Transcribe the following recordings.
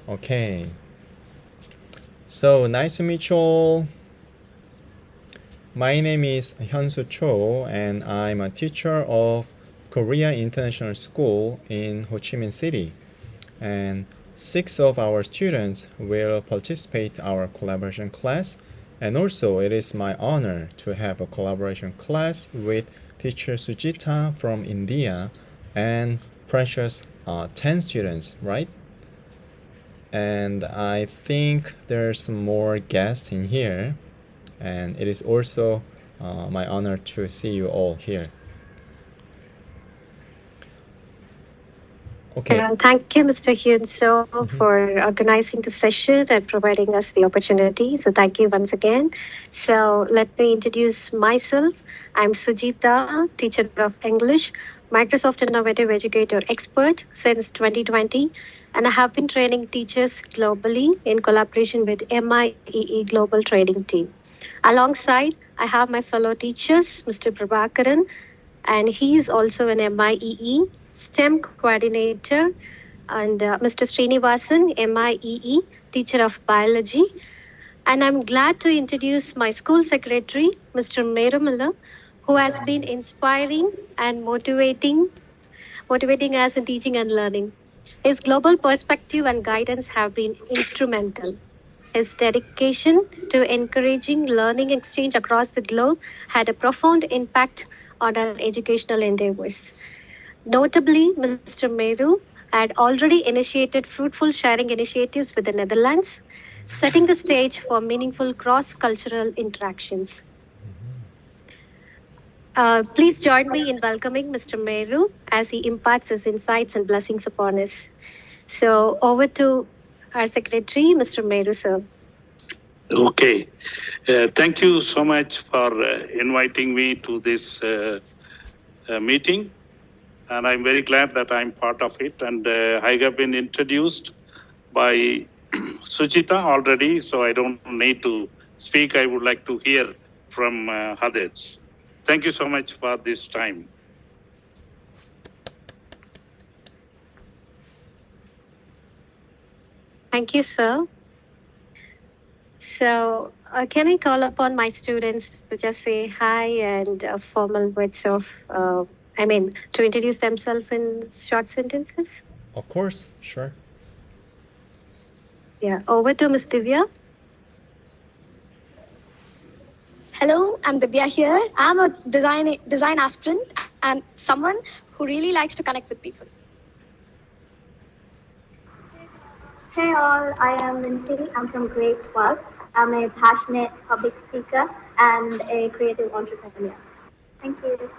Okay. So nice to meet you all. My name is Hyunsu Cho, and I'm a teacher of Korea International School in Ho Chi Minh City. And 6 of our students will participate in our collaboration class. And also, it is my honor to have a collaboration class with teacher Sujita from India and precious 10 students, right? And I think there's some more guests in here. And it is also my honor to see you all here. Okay. Thank you, Mr. Hyunso, for organizing the session and providing us the opportunity. So, thank you once again. So, let me introduce myself. I'm Sujita, teacher of English, Microsoft Innovative Educator Expert since 2020, and I have been training teachers globally in collaboration with MIEE Global Training Team. Alongside, I have my fellow teachers, Mr. Prabhakaran, and he is also an MIEE STEM coordinator, and Mr. Srinivasan, MIEE teacher of biology. And I'm glad to introduce my school secretary, Mr. Merumala, who has been inspiring and motivating us in teaching and learning. His global perspective and guidance have been instrumental. His dedication to encouraging learning exchange across the globe had a profound impact on our educational endeavors. Notably, Mr. Meru had already initiated fruitful sharing initiatives with the Netherlands, setting the stage for meaningful cross cultural interactions. Please join me in welcoming Mr. Meru as he imparts his insights and blessings upon us. So, over to our secretary, Mr. Meru, sir. Okay. Thank you so much for inviting me to this meeting. And I'm very glad that I'm part of it. And I have been introduced by Sujita already, so I don't need to speak. I would like to hear from others. Thank you so much for this time. Thank you, sir. So, can I call upon my students to just say hi and formal words of, to introduce themselves in short sentences? Of course, sure. Yeah, over to Ms. Divya. Hello, I'm Divya here. I'm a design aspirant and someone who really likes to connect with people. Hey all, I am Lindsay. I'm from grade 12. I'm a passionate public speaker and a creative entrepreneur. Thank you.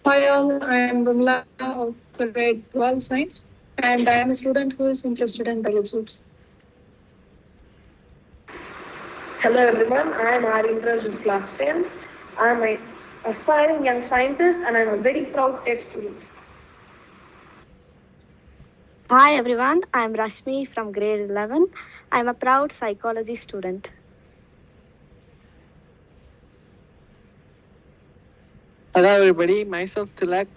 Hi all, I am Bumla of grade 12 science and I am a student who is interested in biology. Hello everyone, I am Arindra of class 10. I am an aspiring young scientist and I am a very proud tech student. Hi everyone, I am Rashmi from grade 11. I am a proud psychology student. Hello everybody, myself Tilak.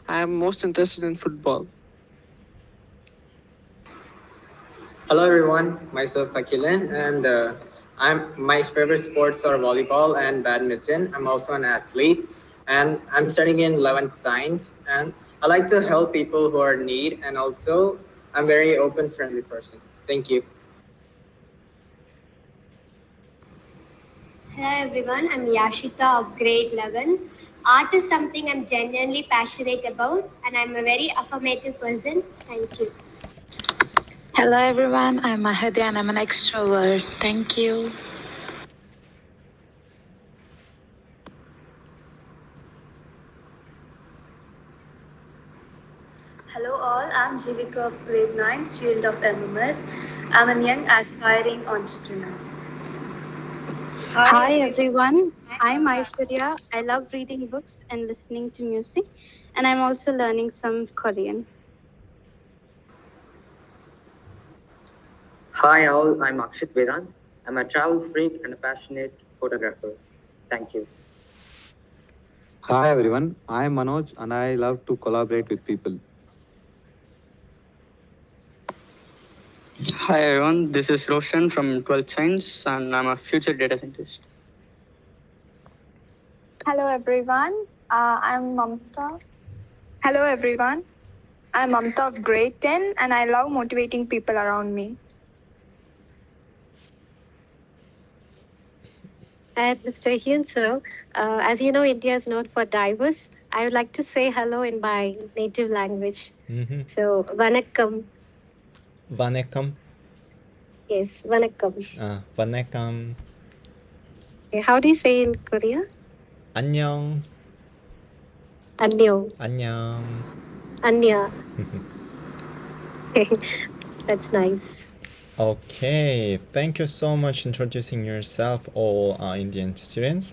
I am most interested in football. Hello everyone, myself Akilan, and my favorite sports are volleyball and badminton. I'm also an athlete, and I'm studying in 11th science, and I like to help people who are in need, and also I'm very open, friendly person. Thank you. Hello everyone, I'm Yashita of grade 11. Art is something I'm genuinely passionate about and I'm a very affirmative person. Thank you. Hello everyone, I'm Mahadi and I'm an extrovert. Thank you. Hello all, I'm Jivika of grade 9, student of MMS. I'm a young aspiring entrepreneur. Hi everyone, I'm Aishwarya. I love reading books and listening to music, and I'm also learning some Korean. Hi all, I'm Akshit Vedant. I'm a travel freak and a passionate photographer. Thank you. Hi everyone, I am Manoj and I love to collaborate with people. Hi everyone, this is Roshan from 12th Science and I'm a future data scientist. Hello everyone, I'm Mamta. Hello everyone, I'm Mamta of grade 10 and I love motivating people around me. And Mr. Hyun So, as you know, India is known for diverse. I would like to say hello in my native language. So, vanakkam. Vanakkam. Yes, vanakkam. Vanakkam. Okay, how do you say in Korea? 안녕. Annyeong. 안녕. Anya. That's nice. Okay, thank you so much introducing yourself, all Indian students.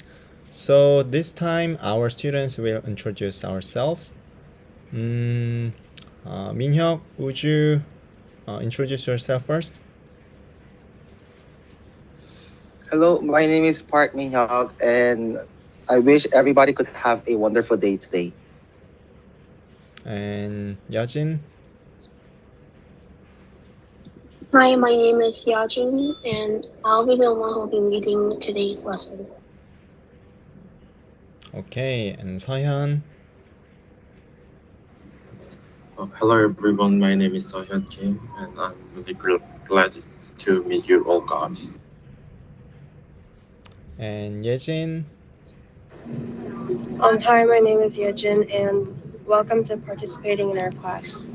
So this time our students will introduce ourselves. Minhyuk, would you introduce yourself first? Hello, my name is Park Minhyuk, and I wish everybody could have a wonderful day today. And Yajin? Hi, my name is Yajin, and I'll be the one who will be leading today's lesson. Okay, and Sahyun? Hello everyone, my name is Sohyun Kim and I'm really glad to meet you all guys. And Yejin? Hi, my name is Yejin and welcome to participating in our class.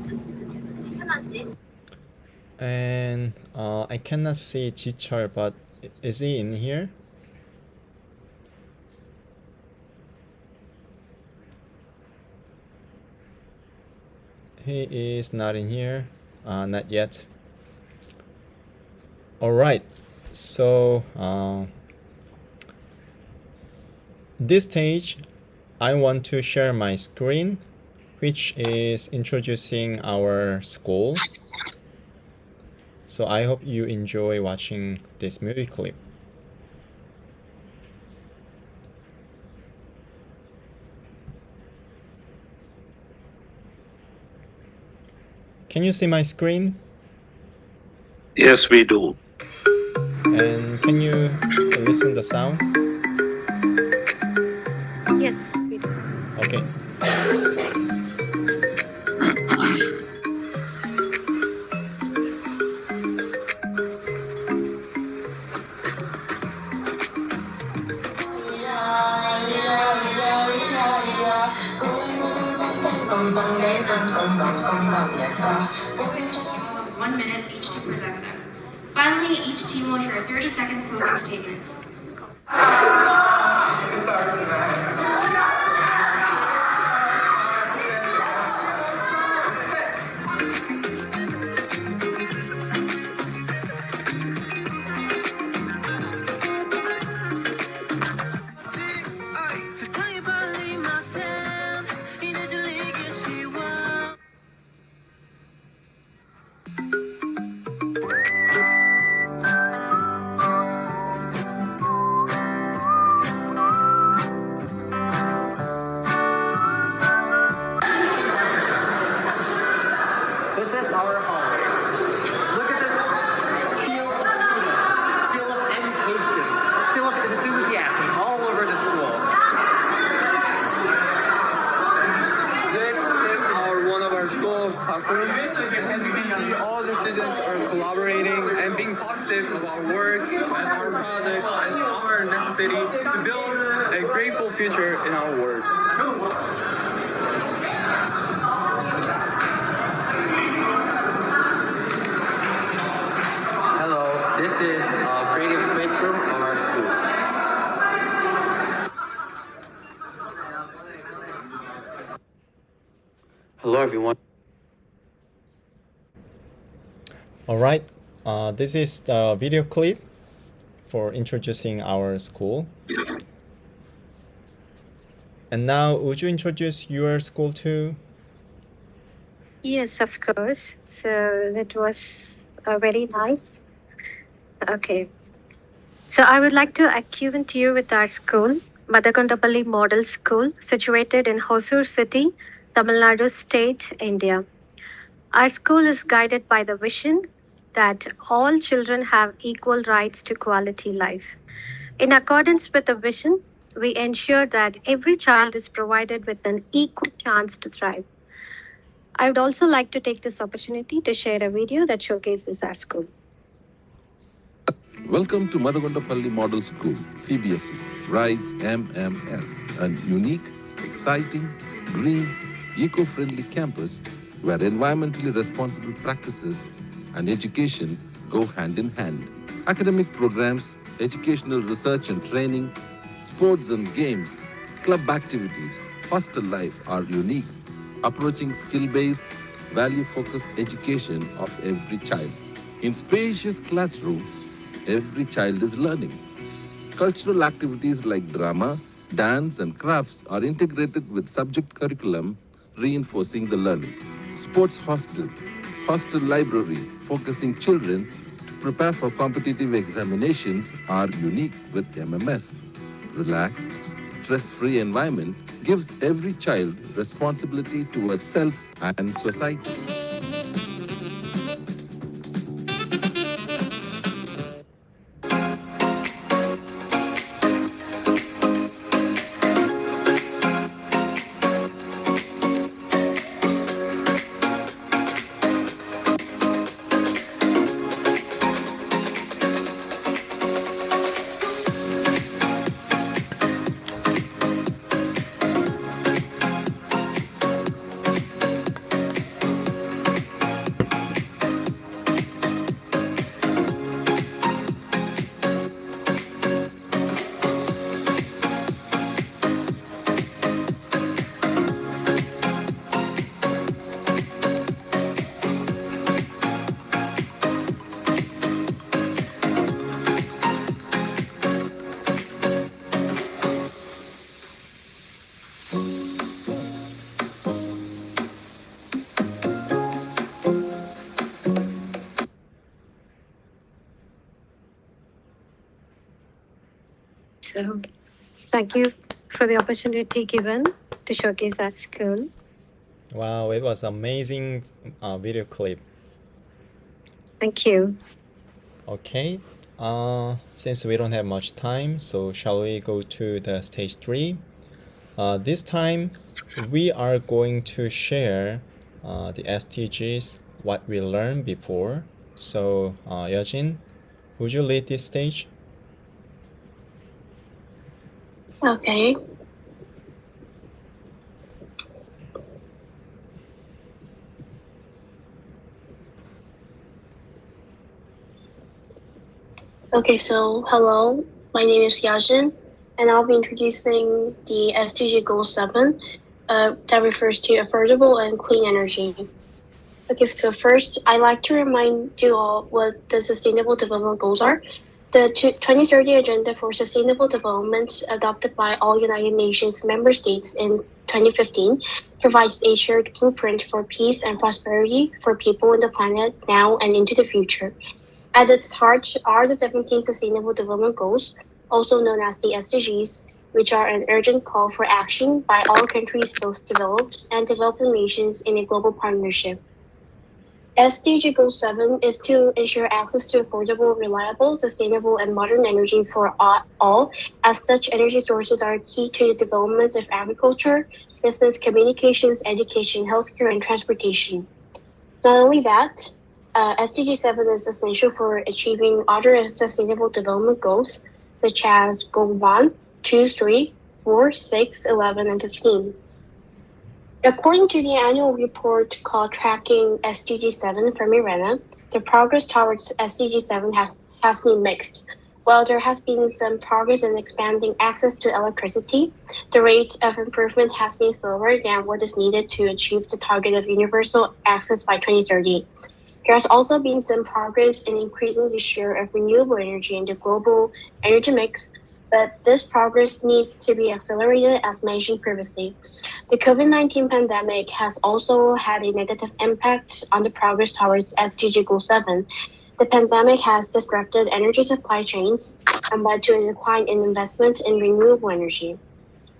And I cannot see Jichar, but is he in here? He is not in here, not yet. All right, so this stage, I want to share my screen, which is introducing our school. So I hope you enjoy watching this movie clip. Can you see my screen? Yes, we do. And can you listen the sound? Yes, we do. Okay. One minute each to present them. Finally, each team will share a 30-second closing statement. This is our home. Look at this field of freedom, field of education, field of enthusiasm all over the school. This is one of our school's classrooms. As you can see, all the students are collaborating and being positive about our work and our projects and our necessity to build a grateful future in our work. Hello, this is a creative space room of our school. Hello everyone. All right, this is the video clip for introducing our school. And now, would you introduce your school too? Yes, of course. So that was very nice. Okay. So I would like to acquaint you with our school, Madakondapalli Model School, situated in Hosur City, Tamil Nadu State, India. Our school is guided by the vision, that all children have equal rights to quality life. In accordance with the vision, we ensure that every child is provided with an equal chance to thrive. I would also like to take this opportunity to share a video that showcases our school. Welcome to Madhagondapalli Model School, CBSE, RISE MMS, a unique, exciting, green, eco-friendly campus where environmentally responsible practices and education go hand in hand. Academic programs, educational research and training, sports and games, club activities, hostel life are unique, approaching skill-based, value-focused education of every child. In spacious classrooms, every child is learning. Cultural activities like drama, dance, and crafts are integrated with subject curriculum, reinforcing the learning. Sports hostels, hostel library, focusing children to prepare for competitive examinations are unique with MMS. Relaxed, stress-free environment gives every child responsibility towards self and society. So, thank you for the opportunity given to showcase our school. Wow, it was amazing video clip. Thank you. Okay, since we don't have much time, so shall we go to the stage 3? This time, we are going to share the SDGs, what we learned before. So, Yajin, would you lead this stage? Okay. Okay, so hello, my name is Yajin, and I'll be introducing the SDG Goal 7 that refers to affordable and clean energy. Okay, so first, I'd like to remind you all what the Sustainable Development Goals are. The 2030 Agenda for Sustainable Development, adopted by all United Nations member states in 2015, provides a shared blueprint for peace and prosperity for people on the planet now and into the future. At its heart are the 17 Sustainable Development Goals, also known as the SDGs, which are an urgent call for action by all countries, both developed and developing nations, in a global partnership. SDG Goal 7 is to ensure access to affordable, reliable, sustainable, and modern energy for all, as such energy sources are key to the development of agriculture, business, communications, education, healthcare, and transportation. Not only that, SDG 7 is essential for achieving other sustainable development goals, such as Goal 1, 2, 3, 4, 6, 11, and 15. According to the annual report called Tracking SDG 7 from IRENA, the progress towards SDG 7 has been mixed. While there has been some progress in expanding access to electricity, the rate of improvement has been slower than what is needed to achieve the target of universal access by 2030. There has also been some progress in increasing the share of renewable energy in the global energy mix, but this progress needs to be accelerated as mentioned previously. The COVID-19 pandemic has also had a negative impact on the progress towards SDG Goal 7. The pandemic has disrupted energy supply chains and led to a decline in investment in renewable energy.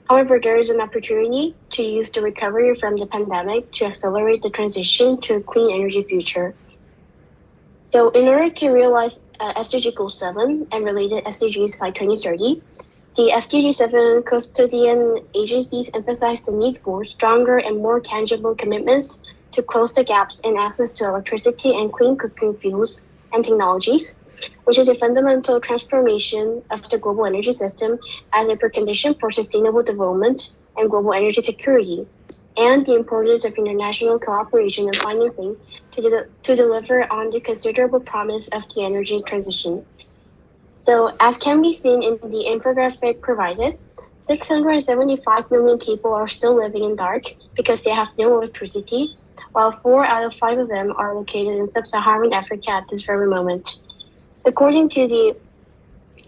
However, there is an opportunity to use the recovery from the pandemic to accelerate the transition to a clean energy future. So in order to realize SDG Goal 7 and related SDGs by 2030, the SDG.7 custodian agencies emphasize the need for stronger and more tangible commitments to close the gaps in access to electricity and clean cooking fuels and technologies, which is a fundamental transformation of the global energy system as a precondition for sustainable development and global energy security, and the importance of international cooperation and financing to deliver on the considerable promise of the energy transition. So, as can be seen in the infographic provided, 675 million people are still living in dark because they have no electricity, while 4 out of 5 of them are located in sub-Saharan Africa at this very moment. According to the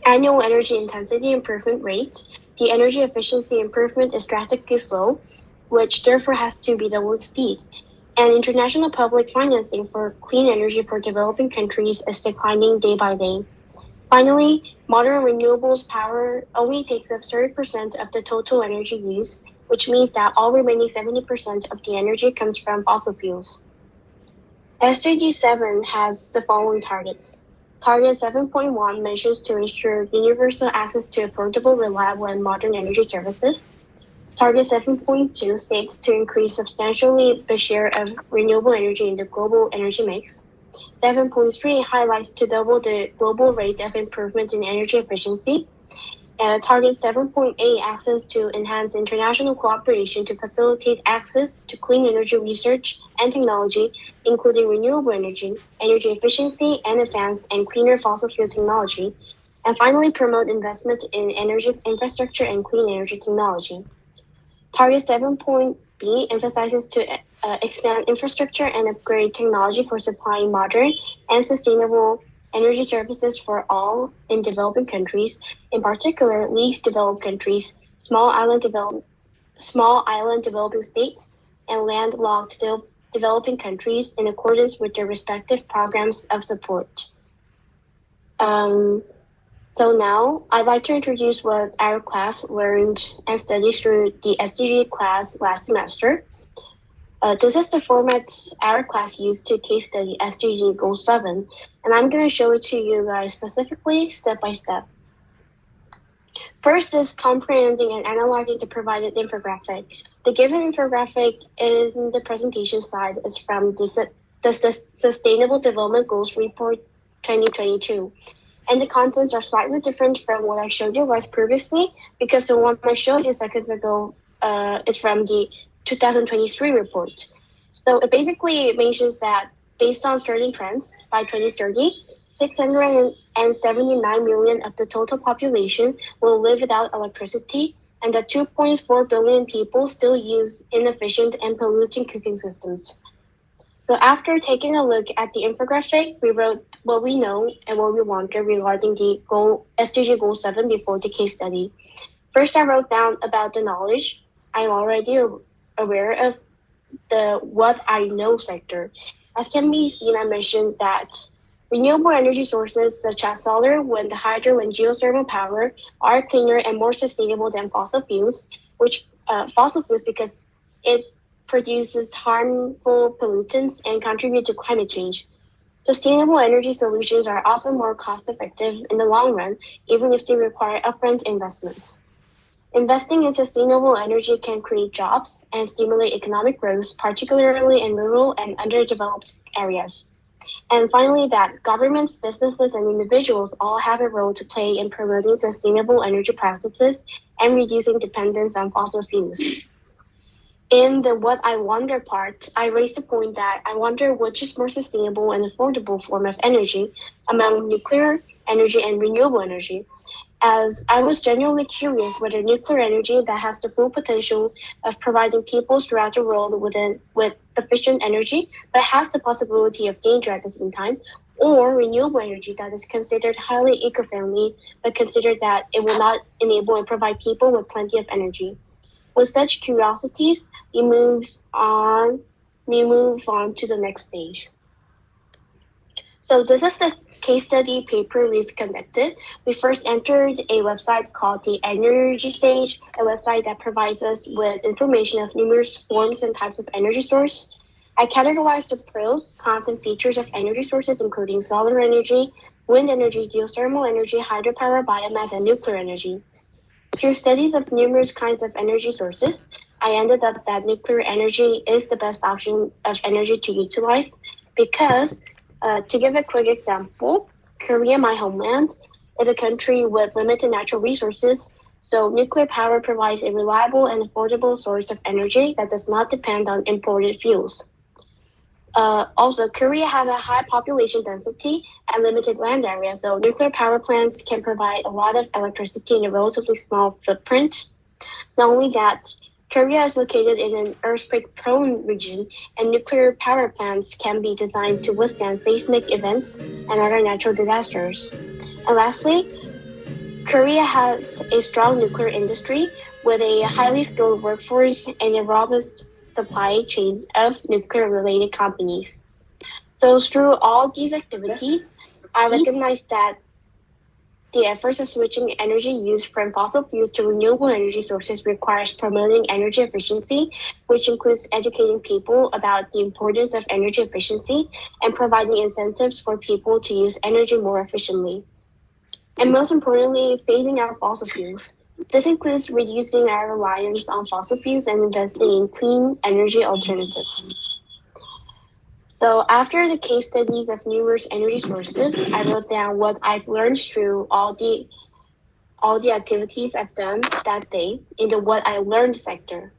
annual energy intensity improvement rate, the energy efficiency improvement is drastically slow, which therefore has to be double speed. And international public financing for clean energy for developing countries is declining day by day. Finally, modern renewables power only takes up 30% of the total energy use, which means that all remaining 70% of the energy comes from fossil fuels. SDG 7 has the following targets. Target 7.1 measures to ensure universal access to affordable, reliable, and modern energy services. Target 7.2 states to increase substantially the share of renewable energy in the global energy mix. 7.3 highlights to double the global rate of improvement in energy efficiency. Target 7.8 access to enhance international cooperation to facilitate access to clean energy research and technology, including renewable energy, energy efficiency, and advanced and cleaner fossil fuel technology. And finally, promote investment in energy infrastructure and clean energy technology. Target 7.B emphasizes to expand infrastructure and upgrade technology for supplying modern and sustainable energy services for all in developing countries, in particular least developed countries, small island developing states, and landlocked developing countries in accordance with their respective programs of support. So now, I'd like to introduce what our class learned and studied through the SDG class last semester. This is the format our class used to case study SDG Goal 7, and I'm going to show it to you guys specifically, step by step. First is comprehending and analyzing the provided infographic. The given infographic in the presentation slide is from the Sustainable Development Goals Report 2022. And the contents are slightly different from what I showed you guys previously, because the one I showed you seconds ago is from the 2023 report. So it basically mentions that based on certain trends, by 2030, 679 million of the total population will live without electricity, and that 2.4 billion people still use inefficient and polluting cooking systems. So after taking a look at the infographic, we wrote what we know and what we wanted regarding the SDG Goal 7 before the case study. First, I wrote down about the knowledge. I'm already aware of the what I know sector. As can be seen, I mentioned that renewable energy sources such as solar, wind, hydro, and geothermal power are cleaner and more sustainable than fossil fuels, because it produces harmful pollutants and contribute to climate change. Sustainable energy solutions are often more cost-effective in the long run, even if they require upfront investments. Investing in sustainable energy can create jobs and stimulate economic growth, particularly in rural and underdeveloped areas. And finally, that governments, businesses, and individuals all have a role to play in promoting sustainable energy practices and reducing dependence on fossil fuels. In the what I wonder part, I raised the point that I wonder which is more sustainable and affordable form of energy among nuclear energy and renewable energy, as I was genuinely curious whether nuclear energy that has the full potential of providing people throughout the world with sufficient energy, but has the possibility of danger at the same time, or renewable energy that is considered highly eco-friendly, but considered that it will not enable and provide people with plenty of energy. With such curiosities, we move on to the next stage. So this is the case study paper we've conducted. We first entered a website called the Energy Stage, a website that provides us with information of numerous forms and types of energy source. I categorized the pros, cons, and features of energy sources, including solar energy, wind energy, geothermal energy, hydropower, biomass, and nuclear energy. Through studies of numerous kinds of energy sources, I ended up that nuclear energy is the best option of energy to utilize because, to give a quick example, Korea, my homeland, is a country with limited natural resources, so nuclear power provides a reliable and affordable source of energy that does not depend on imported fuels. Also, Korea has a high population density and limited land area, so nuclear power plants can provide a lot of electricity in a relatively small footprint. Not only that, Korea is located in an earthquake-prone region, and nuclear power plants can be designed to withstand seismic events and other natural disasters. And lastly, Korea has a strong nuclear industry with a highly skilled workforce and a robust supply chain of nuclear-related companies. So through all these activities, I recognize that the efforts of switching energy use from fossil fuels to renewable energy sources requires promoting energy efficiency, which includes educating people about the importance of energy efficiency and providing incentives for people to use energy more efficiently. And most importantly, phasing out fossil fuels. This includes reducing our reliance on fossil fuels and investing in clean energy alternatives. So after the case studies of numerous energy sources, I wrote down what I've learned through all the activities I've done that day in the what I learned sector.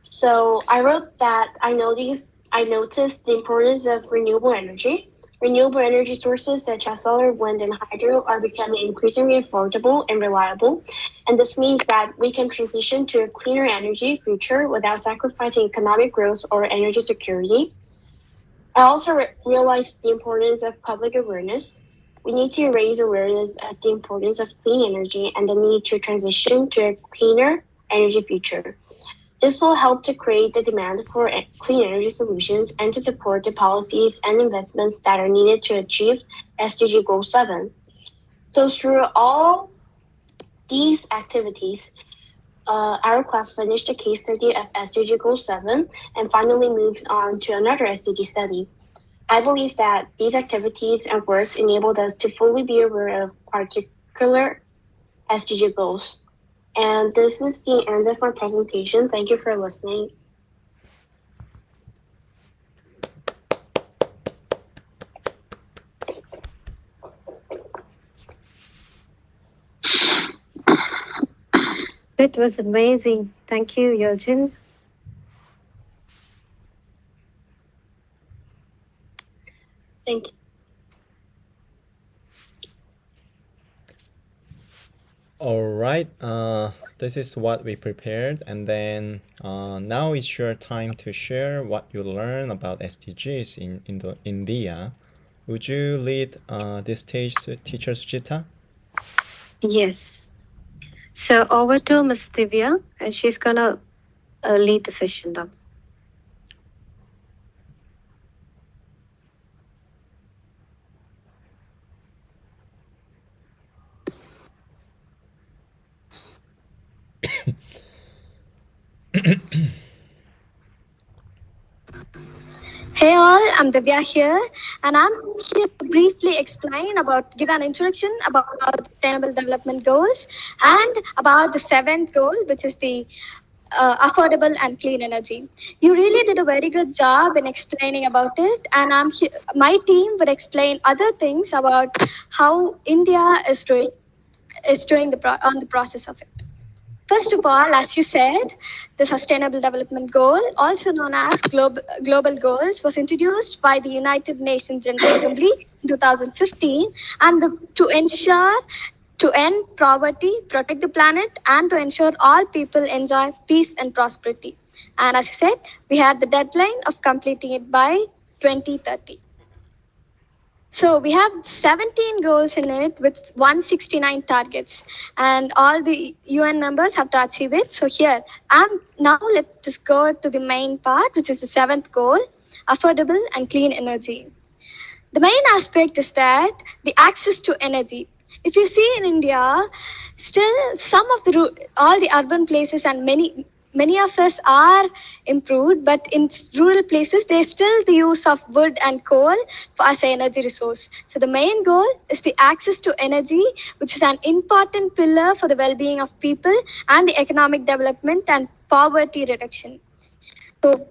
So I wrote that I noticed the importance of renewable energy. Renewable energy sources such as solar, wind, and hydro are becoming increasingly affordable and reliable, and this means that we can transition to a cleaner energy future without sacrificing economic growth or energy security. I also realized the importance of public awareness. We need to raise awareness of the importance of clean energy and the need to transition to a cleaner energy future. This will help to create the demand for clean energy solutions and to support the policies and investments that are needed to achieve SDG Goal 7. So through all these activities, our class finished a case study of SDG Goal 7 and finally moved on to another SDG study. I believe that these activities and works enabled us to fully be aware of particular SDG goals. And this is the end of my presentation. Thank you for listening. That was amazing. Thank you, Yojin. Thank you. All right. This is what we prepared, and then now it's your time to share what you learn about SDGs in India. Would you lead this stage, Teacher Sujita? Yes. So over to Ms. Divya, and she's gonna lead the session now. Hey all, I'm Divya here, and I'm here to briefly give an introduction about Sustainable Development Goals and about the seventh goal, which is the affordable and clean energy. You really did a very good job in explaining about it, and my team would explain other things about how India is doing on the process of it. First of all, as you said, the Sustainable Development Goal, also known as Global Goals, was introduced by the United Nations General Assembly in 2015, and to end poverty, protect the planet, and to ensure all people enjoy peace and prosperity. And as you said, we had the deadline of completing it by 2030. So we have 17 goals in it with 169 targets, and all the UN members have to achieve it. So here, now let's just go to the main part, which is the seventh goal, affordable and clean energy. The main aspect is that the access to energy. If you see in India, still all the urban places and many many of us are improved, but in rural places, there's still the use of wood and coal as an energy resource. So the main goal is the access to energy, which is an important pillar for the well-being of people and the economic development and poverty reduction. So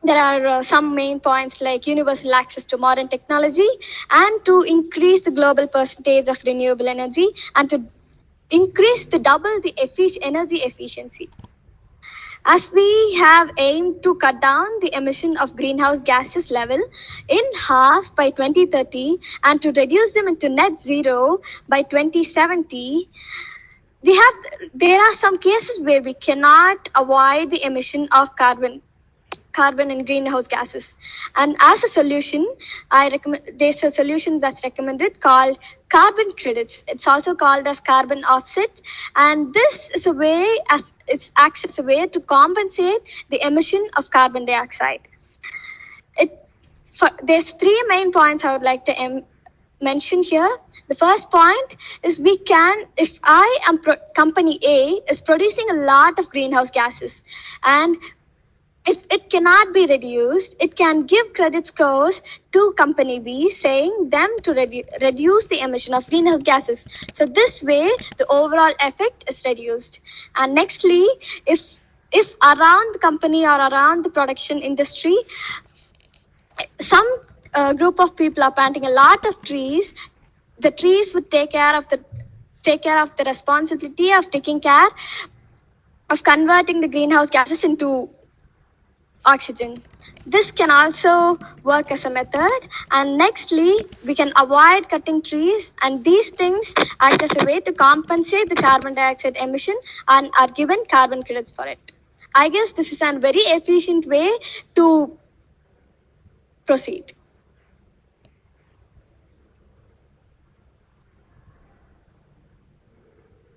there are some main points like universal access to modern technology and to increase the global percentage of renewable energy and to increase the double the energy efficiency. As we have aimed to cut down the emission of greenhouse gases level in half by 2030 and to reduce them into net zero by 2070, there are some cases where we cannot avoid the emission of carbon and greenhouse gases. And as a solution, there's a solution that's recommended called carbon credits. It's also called as carbon offset. And this is a way, it acts as a way to compensate the emission of carbon dioxide. There's three main points I would like to mention here. The first point is if company A is producing a lot of greenhouse gases, and if it cannot be reduced, it can give credit scores to company B, saying them to reduce the emission of greenhouse gases. So this way, the overall effect is reduced. And nextly, if around the company or around the production industry, some group of people are planting a lot of trees, the trees would take care of the responsibility of taking care of converting the greenhouse gases into oxygen. This can also work as a method. And nextly, we can avoid cutting trees, and these things act as a way to compensate the carbon dioxide emission and are given carbon credits for it. I guess this is a very efficient way to proceed.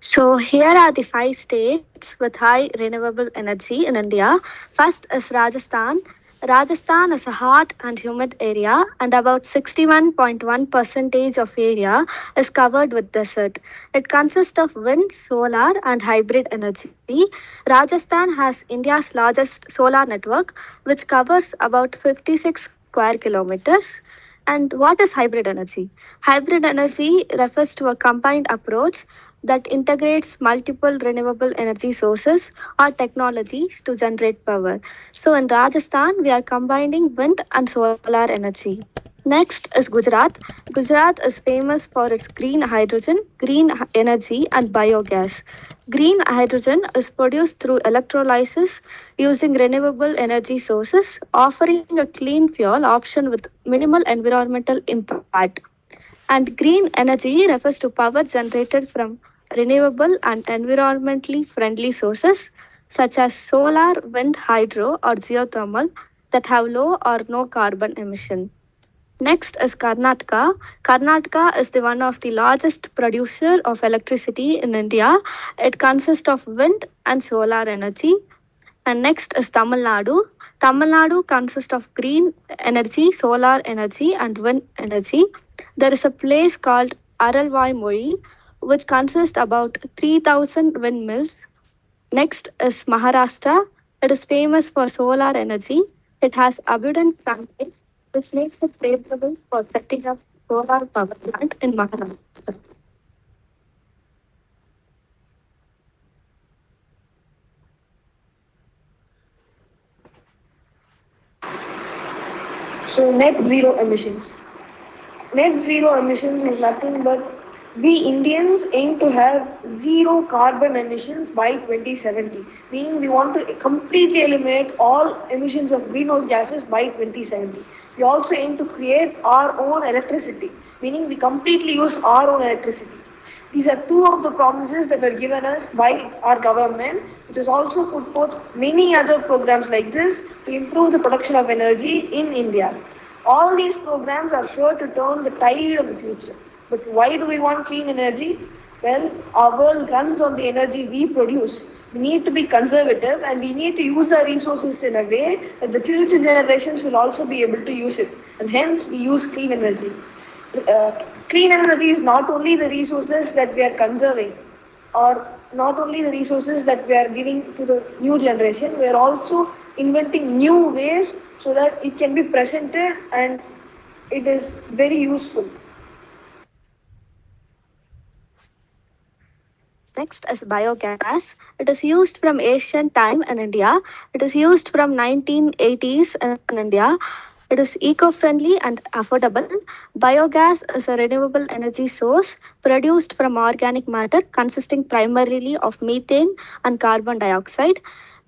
So here are the 5 states with high renewable energy in India. First is Rajasthan. Rajasthan is a hot and humid area, and about 61.1% of area is covered with desert. It consists of wind, solar, and hybrid energy. Rajasthan has India's largest solar network, which covers about 56 square kilometers. And what is hybrid energy? Hybrid energy refers to a combined approach that integrates multiple renewable energy sources or technologies to generate power. So in Rajasthan, we are combining wind and solar energy. Next is Gujarat. Gujarat is famous for its green hydrogen, green energy, and biogas. Green hydrogen is produced through electrolysis using renewable energy sources, offering a clean fuel option with minimal environmental impact. And green energy refers to power generated from renewable and environmentally friendly sources such as solar, wind, hydro, or geothermal that have low or no carbon emission. Next is Karnataka. Karnataka is the one of the largest producer of electricity in India. It consists of wind and solar energy. And next is Tamil Nadu. Tamil Nadu consists of green energy, solar energy, and wind energy. There is a place called Aralvai Mori, which consists about 3,000 windmills. Next is Maharashtra. It is famous for solar energy. It has abundant sunlight, which makes it favorable for setting up solar power plant in Maharashtra. So net zero emissions. Net zero emissions is nothing but we Indians aim to have zero carbon emissions by 2070, meaning we want to completely eliminate all emissions of greenhouse gases by 2070. We also aim to create our own electricity, meaning we completely use our own electricity. These are two of the promises that were given us by our government. It has also put forth many other programs like this to improve the production of energy in India. All these programs are sure to turn the tide of the future. But why do we want clean energy? Well, our world runs on the energy we produce. We need to be conservative and we need to use our resources in a way that the future generations will also be able to use it. And hence, we use clean energy. Clean energy is not only the resources that we are conserving or not only the resources that we are giving to the new generation, we are also inventing new ways so that it can be presented and it is very useful. Next is biogas. It is used from ancient time in India. It is used from 1980s in India. It is eco-friendly and affordable. Biogas is a renewable energy source produced from organic matter consisting primarily of methane and carbon dioxide.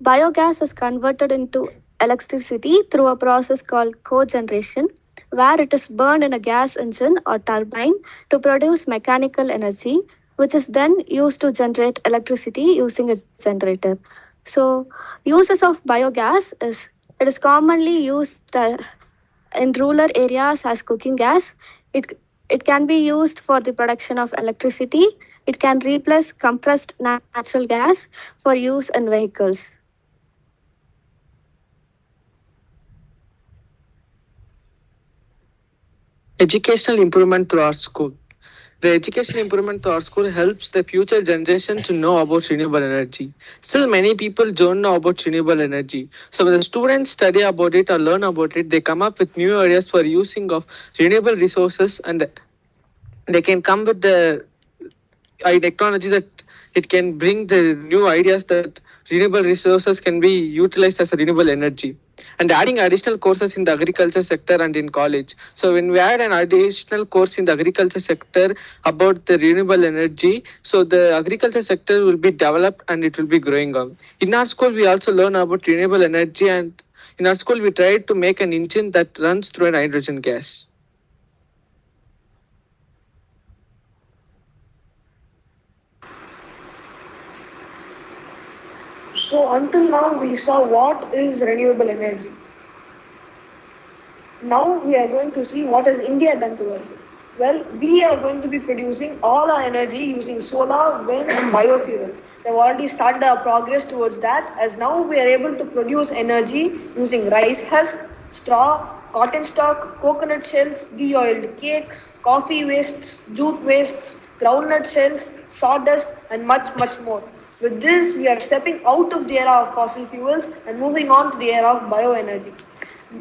Biogas is converted into electricity through a process called cogeneration, where it is burned in a gas engine or turbine to produce mechanical energy, which is then used to generate electricity using a generator. So, uses of biogas is it is commonly used in rural areas as cooking gas. It can be used for the production of electricity. It can replace compressed natural gas for use in vehicles. Educational improvement through our school. The educational improvement to our school helps the future generation to know about renewable energy. Still, many people don't know about renewable energy. So when the students study about it or learn about it, they come up with new areas for using of renewable resources, and they can come with the technology that it can bring the new ideas that renewable resources can be utilized as a renewable energy, and adding additional courses in the agriculture sector and in college. So when we add an additional course in the agriculture sector about the renewable energy, so the agriculture sector will be developed and it will be growing on. In our school, we also learn about renewable energy, and in our school, we try to make an engine that runs through a hydrogen gas. So until now we saw what is renewable energy. Now we are going to see what has India done to it. Well, we are going to be producing all our energy using solar, wind and biofuels. They've already started our progress towards that, as now we are able to produce energy using rice husk, straw, cotton stalk, coconut shells, de-oiled cakes, coffee wastes, jute wastes, groundnut shells, sawdust and much more. With this, we are stepping out of the era of fossil fuels and moving on to the era of bioenergy.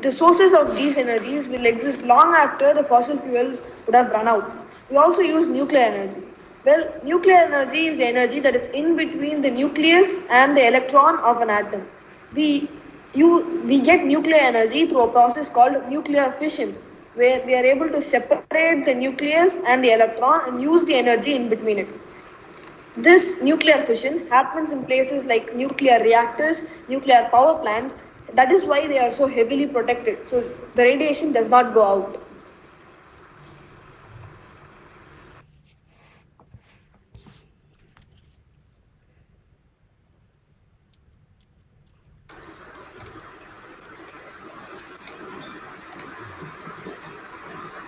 The sources of these energies will exist long after the fossil fuels would have run out. We also use nuclear energy. Well, nuclear energy is the energy that is in between the nucleus and the electron of an atom. We get nuclear energy through a process called nuclear fission, where we are able to separate the nucleus and the electron and use the energy in between it. This nuclear fission happens in places like nuclear reactors, nuclear power plants. That is why they are so heavily protected. So the radiation does not go out.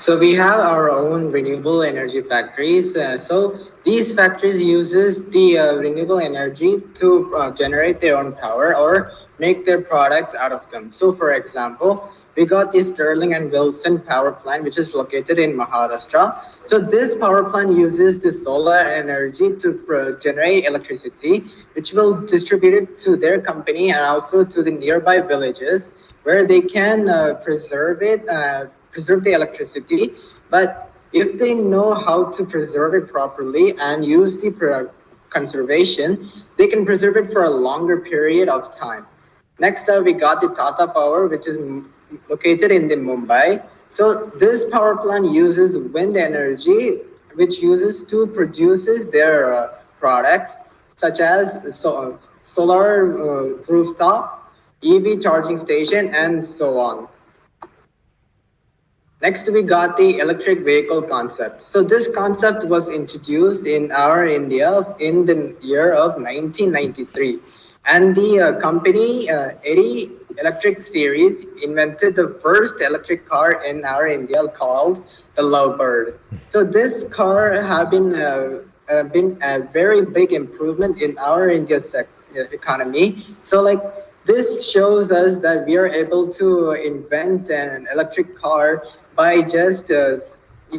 So we have our own renewable energy factories. So these factories uses the renewable energy to generate their own power or make their products out of them. So for example, we got the Sterling and Wilson power plant, which is located in Maharashtra. So this power plant uses the solar energy to generate electricity, which will distribute it to their company and also to the nearby villages where they can preserve the electricity. But if they know how to preserve it properly and use the conservation, they can preserve it for a longer period of time. Next up, we got the Tata Power, which is located in the Mumbai. So this power plant uses wind energy, which uses to produces their products such as solar rooftop, EV charging station, and so on. Next, we got the electric vehicle concept. So this concept was introduced in our India in the year of 1993. And the company Eddy Electric Series invented the first electric car in our India called the Lovebird. So this car have been a very big improvement in our India economy. So like this shows us that we are able to invent an electric car by just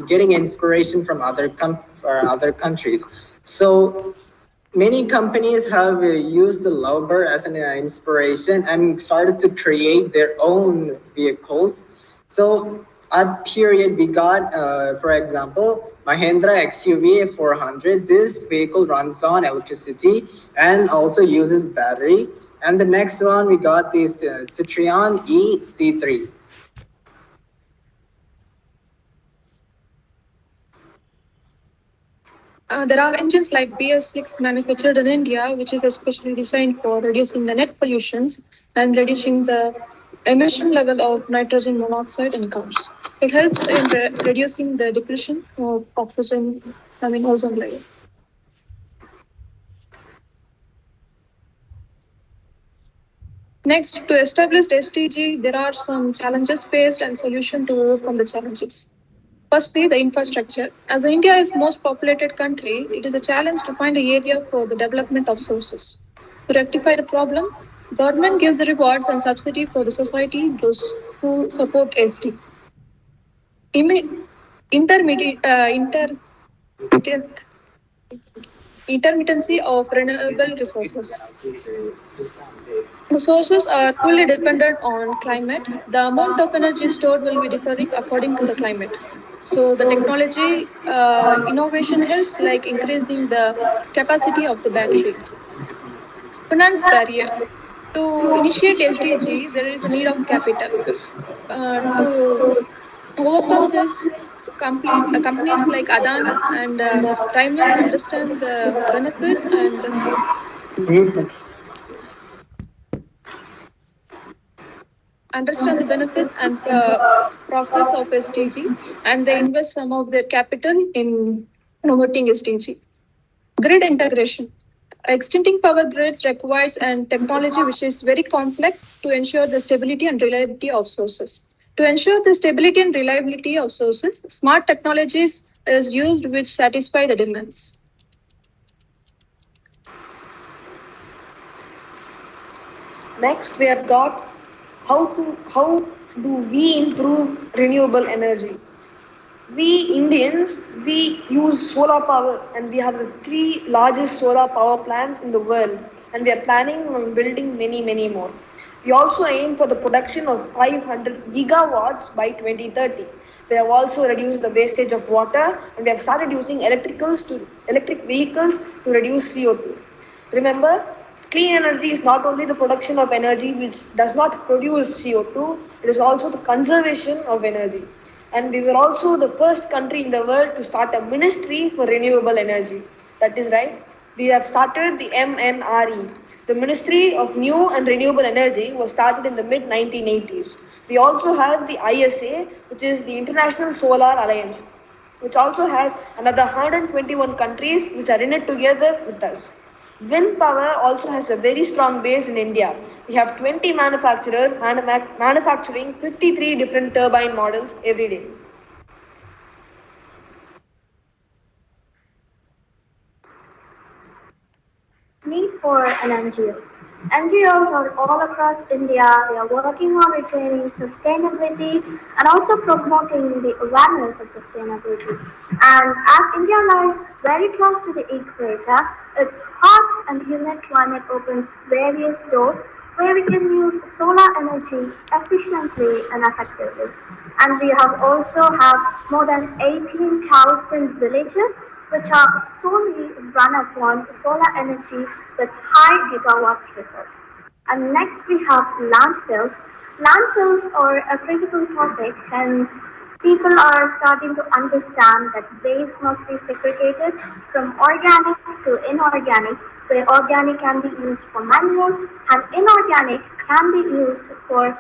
getting inspiration from other countries. So many companies have used the Lauber as an inspiration and started to create their own vehicles. So at period we got, for example, Mahindra XUV 400. This vehicle runs on electricity and also uses battery. And the next one we got this Citroen E C3. There are engines like BS6 manufactured in India, which is especially designed for reducing the net pollutions and reducing the emission level of nitrogen monoxide in cars. It helps in reducing the depletion of oxygen, ozone layer. Next, to establish SDG, there are some challenges faced and solution to overcome the challenges. Firstly, the infrastructure. As India is most populated country, it is a challenge to find an area for the development of sources. To rectify the problem, government gives rewards and subsidy for the society, those who support SD. Intermittency of renewable resources. The sources are fully dependent on climate. The amount of energy stored will be differing according to the climate. So the technology innovation helps like increasing the capacity of the battery. Finance barrier. To initiate SDG, there is a need of capital. To overcome this, companies like Adani and Raymond's understand the benefits and profits of SDG, and they invest some of their capital in promoting SDG. Grid integration. Extending power grids requires and technology which is very complex to ensure the stability and reliability of sources. To ensure the stability and reliability of sources, smart technologies is used which satisfy the demands. Next, we have got how do we improve renewable energy? We Indians, we use solar power and we have the three largest solar power plants in the world and we are planning on building many more. We also aim for the production of 500 gigawatts by 2030. We have also reduced the wastage of water and we have started using electric vehicles to reduce CO2. Remember, clean energy is not only the production of energy which does not produce CO2, it is also the conservation of energy. And we were also the first country in the world to start a ministry for renewable energy. That is right. We have started the MNRE. The Ministry of New and Renewable Energy was started in the mid 1980s. We also have the ISA, which is the International Solar Alliance, which also has another 121 countries which are in it together with us. Wind power also has a very strong base in India. We have 20 manufacturers manufacturing 53 different turbine models every day. Need for an NGO. NGOs are all across India. They are working on retaining sustainability and also promoting the awareness of sustainability. And as India lies very close to the equator, its hot and humid climate opens various doors where we can use solar energy efficiently and effectively. And we have also have more than 18,000 villages which are solely run upon solar energy with high gigawatts result. And next we have landfills. Landfills are a critical topic, hence people are starting to understand that waste must be segregated from organic to inorganic, where organic can be used for manures and inorganic can be used for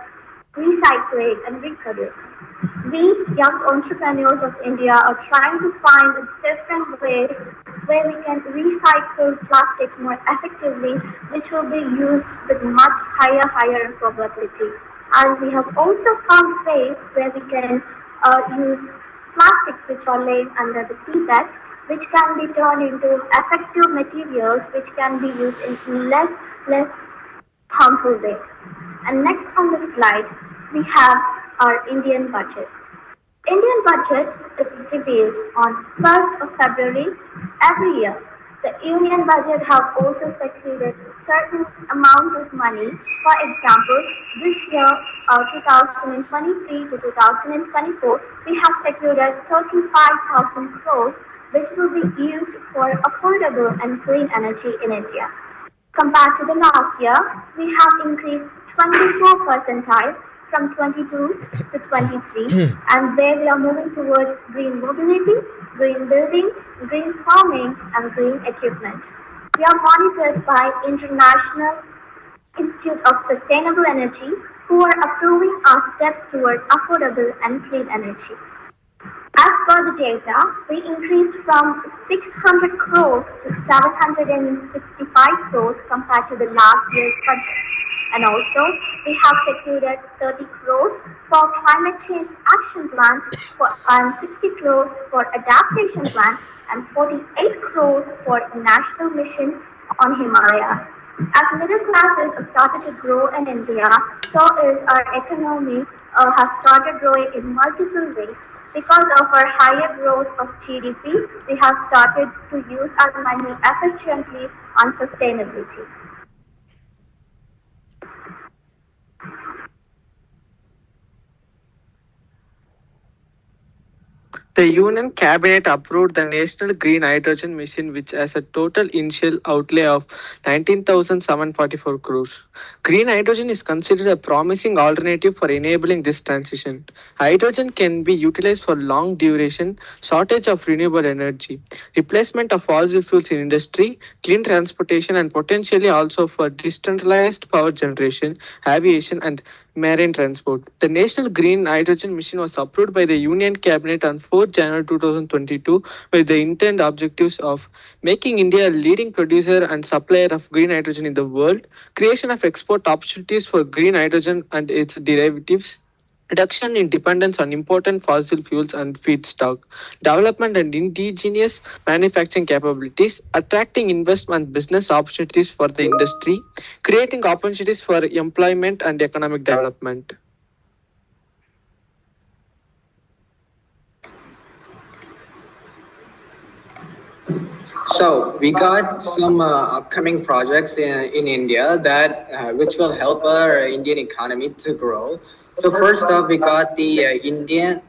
recycling and reproducing. We young entrepreneurs of India are trying to find different ways where we can recycle plastics more effectively, which will be used with much higher probability. And we have also found ways where we can use plastics which are laid under the seabeds, which can be turned into effective materials which can be used in less harmful way. And next on the slide, we have our Indian budget. Indian budget is revealed on 1st of February every year. The union budget have also secured a certain amount of money. For example, this year, 2023 to 2024, we have secured 35,000 crores, which will be used for affordable and clean energy in India. Compared to the last year, we have increased 24 percentile from 22 to 23, and where we are moving towards green mobility, green building, green farming, and green equipment. We are monitored by International Institute of Sustainable Energy, who are approving our steps toward affordable and clean energy. As per the data, we increased from 600 crores to 765 crores compared to the last year's budget. And also, we have secured 30 crores for climate change action plan and 60 crores for adaptation plan and 48 crores for national mission on Himalayas. As middle classes have started to grow in India, so is our economy have started growing in multiple ways. Because of our higher growth of GDP, we have started to use our money efficiently on sustainability. The Union Cabinet approved the National Green Hydrogen Mission, which has a total initial outlay of 19,744 crores. Green hydrogen is considered a promising alternative for enabling this transition. Hydrogen can be utilized for long duration, shortage of renewable energy, replacement of fossil fuels in industry, clean transportation, and potentially also for decentralized power generation, aviation, and marine transport. The National Green Hydrogen Mission was approved by the Union Cabinet on 4 January 2022 with the intent objectives of making India a leading producer and supplier of green hydrogen in the world, creation of export opportunities for green hydrogen and its derivatives, reduction in dependence on important fossil fuels and feedstock, development and indigenous manufacturing capabilities, attracting investment and business opportunities for the industry, creating opportunities for employment and economic development. So we got some upcoming projects in India that which will help our Indian economy to grow. So first up, we got the India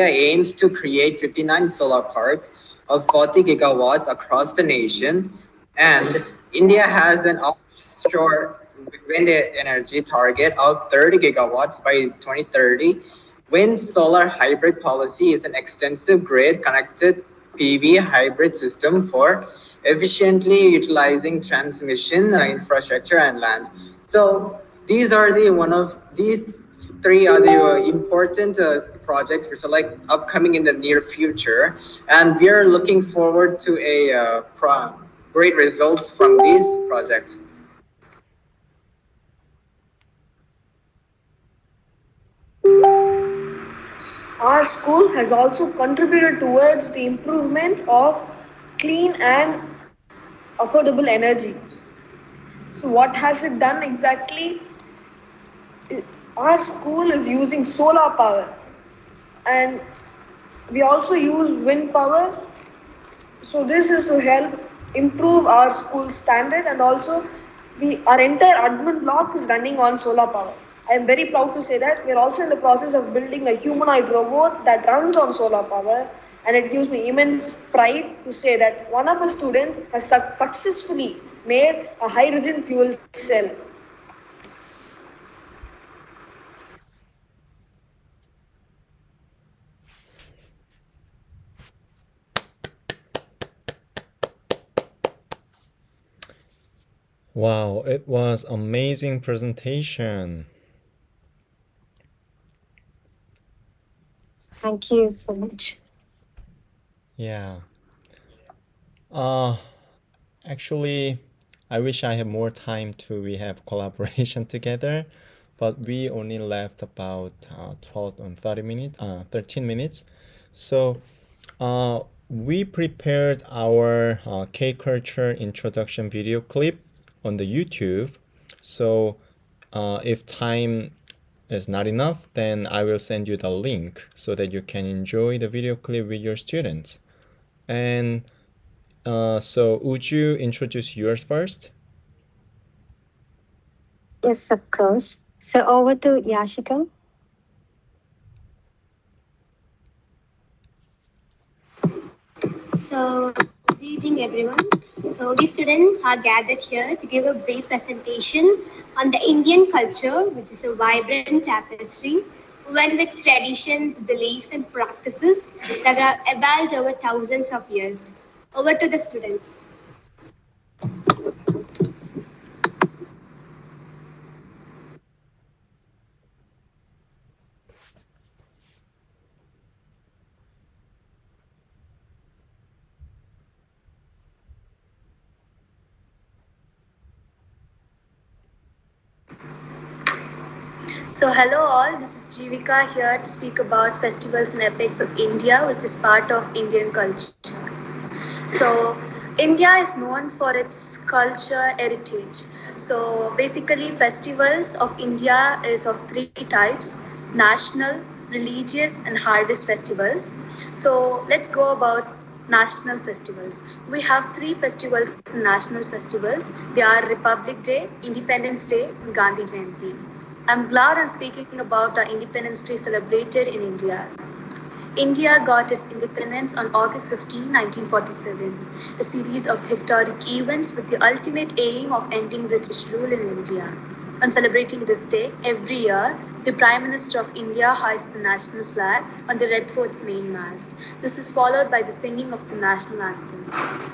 aims to create 59 solar parks of 40 gigawatts across the nation, and India has an offshore wind energy target of 30 gigawatts by 2030. Wind solar hybrid policy is an extensive grid connected PV hybrid system for efficiently utilizing transmission infrastructure and land. So these are the one of these three are the important projects which are like upcoming in the near future, and we are looking forward to a great results from these projects. Our school has also contributed towards the improvement of clean and affordable energy. So what has it done exactly? Our school is using solar power, and we also use wind power. So this is to help improve our school standard, and also our entire admin block is running on solar power. I am very proud to say that we are also in the process of building a humanoid robot that runs on solar power, and it gives me immense pride to say that one of our students has successfully made a hydrogen fuel cell. Wow, it was amazing presentation. Thank you so much. Yeah. Actually, I wish I had more time to we have collaboration together, but we only left about 12 and 30 minutes, 13 minutes. So we prepared our K-culture introduction video clip on the YouTube. So if time is not enough, then I will send you the link so that you can enjoy the video clip with your students. And So would you introduce yours first? Yes, of course. So over to Yashika. So, good evening, everyone. So, we students are gathered here to give a brief presentation on the Indian culture, which is a vibrant tapestry, woven with traditions, beliefs, and practices that are evolved over thousands of years. Over to the students. So, hello all, this is Jivika here to speak about festivals and epics of India, which is part of Indian culture. So, India is known for its culture heritage. So, basically, festivals of India is of three types: national, religious, and harvest festivals. So, let's go about national festivals. We have three festivals, national festivals. They are Republic Day, Independence Day, and Gandhi Jayanti. I'm glad I'm speaking about our Independence Day celebrated in India. India got its independence on August 15, 1947, a series of historic events with the ultimate aim of ending British rule in India. On celebrating this day, every year, the Prime Minister of India hoists the national flag on the Red Fort's main mast. This is followed by the singing of the national anthem.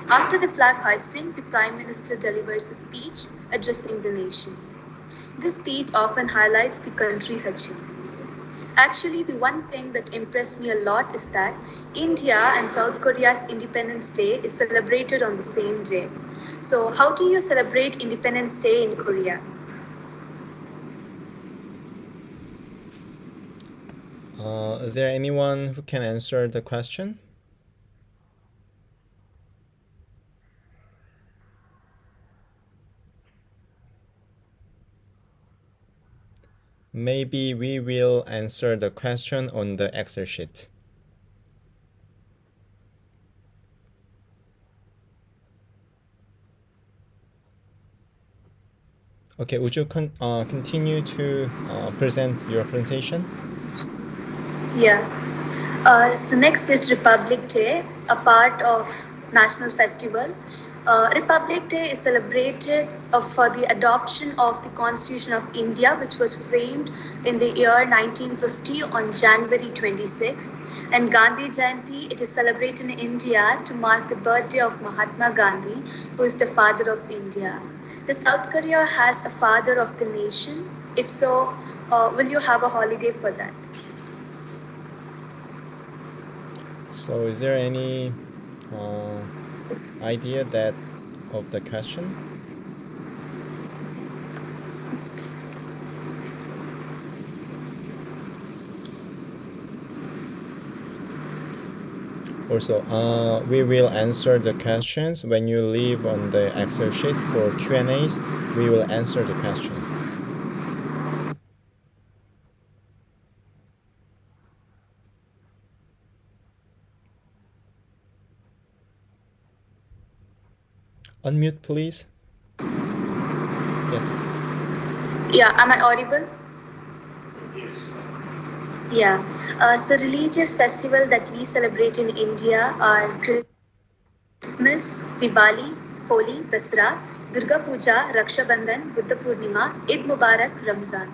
After the flag hoisting, the Prime Minister delivers a speech addressing the nation. This speech often highlights the country's achievements. Actually, the one thing that impressed me a lot is that India and South Korea's Independence Day is celebrated on the same day. So, how do you celebrate Independence Day in Korea? Is there anyone who can answer the question? Maybe we will answer the question on the Excel sheet. Okay, would you continue to present your presentation? Yeah. So next is Republic Day, a part of national festival. Republic Day is celebrated for the adoption of the Constitution of India, which was framed in the year 1950 on January 26th. And Gandhi Jayanti, it is celebrated in India to mark the birthday of Mahatma Gandhi, who is the father of India. Does South Korea has a father of the nation? If so, will you have a holiday for that? So is there any idea that of the question? Also, we will answer the questions when you leave on the Excel sheet for Q&As. We will answer the questions. Unmute, please. Yes. Yeah, am I audible? Yeah. So religious festival that we celebrate in India are Christmas, Diwali, Holi, Dasra, Durga Puja, Raksha Bandhan, Buddha Purnima, Eid Mubarak, Ramzan.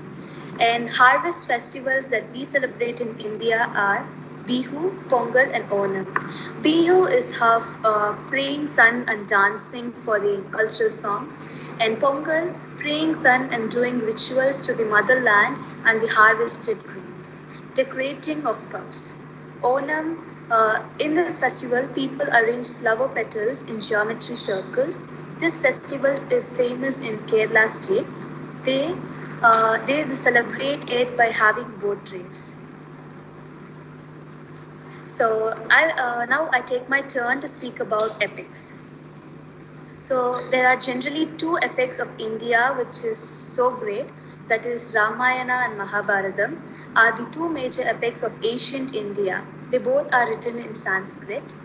And harvest festivals that we celebrate in India are Bihu, Pongal, and Onam. Bihu is half praying sun and dancing for the cultural songs, and Pongal, praying sun and doing rituals to the motherland and the harvested grains, decorating of cups. Onam, in this festival, people arrange flower petals in geometry circles. This festival is famous in Kerala state. They they celebrate it by having boat trips. So now I take my turn to speak about epics. So there are generally two epics of India which is so great, that is Ramayana and Mahabharatam are the two major epics of ancient India. They both are written in Sanskrit.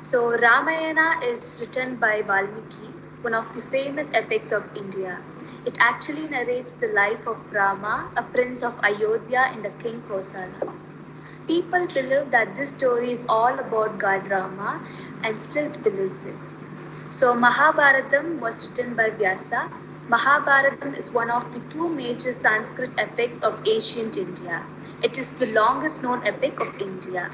So Ramayana is written by Valmiki, one of the famous epics of India. It actually narrates the life of Rama, a prince of Ayodhya and a king Kosala. People believe that this story is all about God Rama and still believes it. So Mahabharatam was written by Vyasa. Mahabharatam is one of the two major Sanskrit epics of ancient India. It is the longest known epic of India.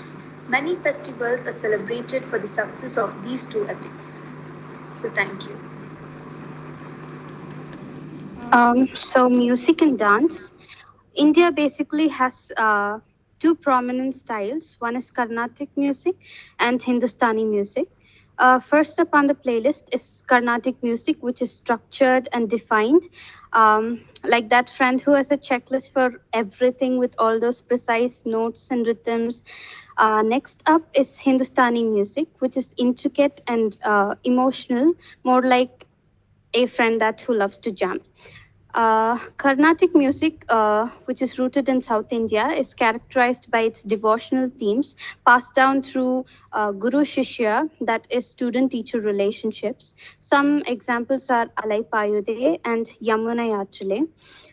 Many festivals are celebrated for the success of these two epics. So thank you. So music and dance. India basically has two prominent styles. One is Carnatic music and Hindustani music. First up on the playlist is Carnatic music, which is structured and defined. Like that friend who has a checklist for everything with all those precise notes and rhythms. Next up is Hindustani music, which is intricate and emotional, more like a friend that who loves to jam. Carnatic music, which is rooted in South India, is characterized by its devotional themes passed down through Guru Shishya, that is student teacher relationships. Some examples are Alai Payude and Yamuna Yachale.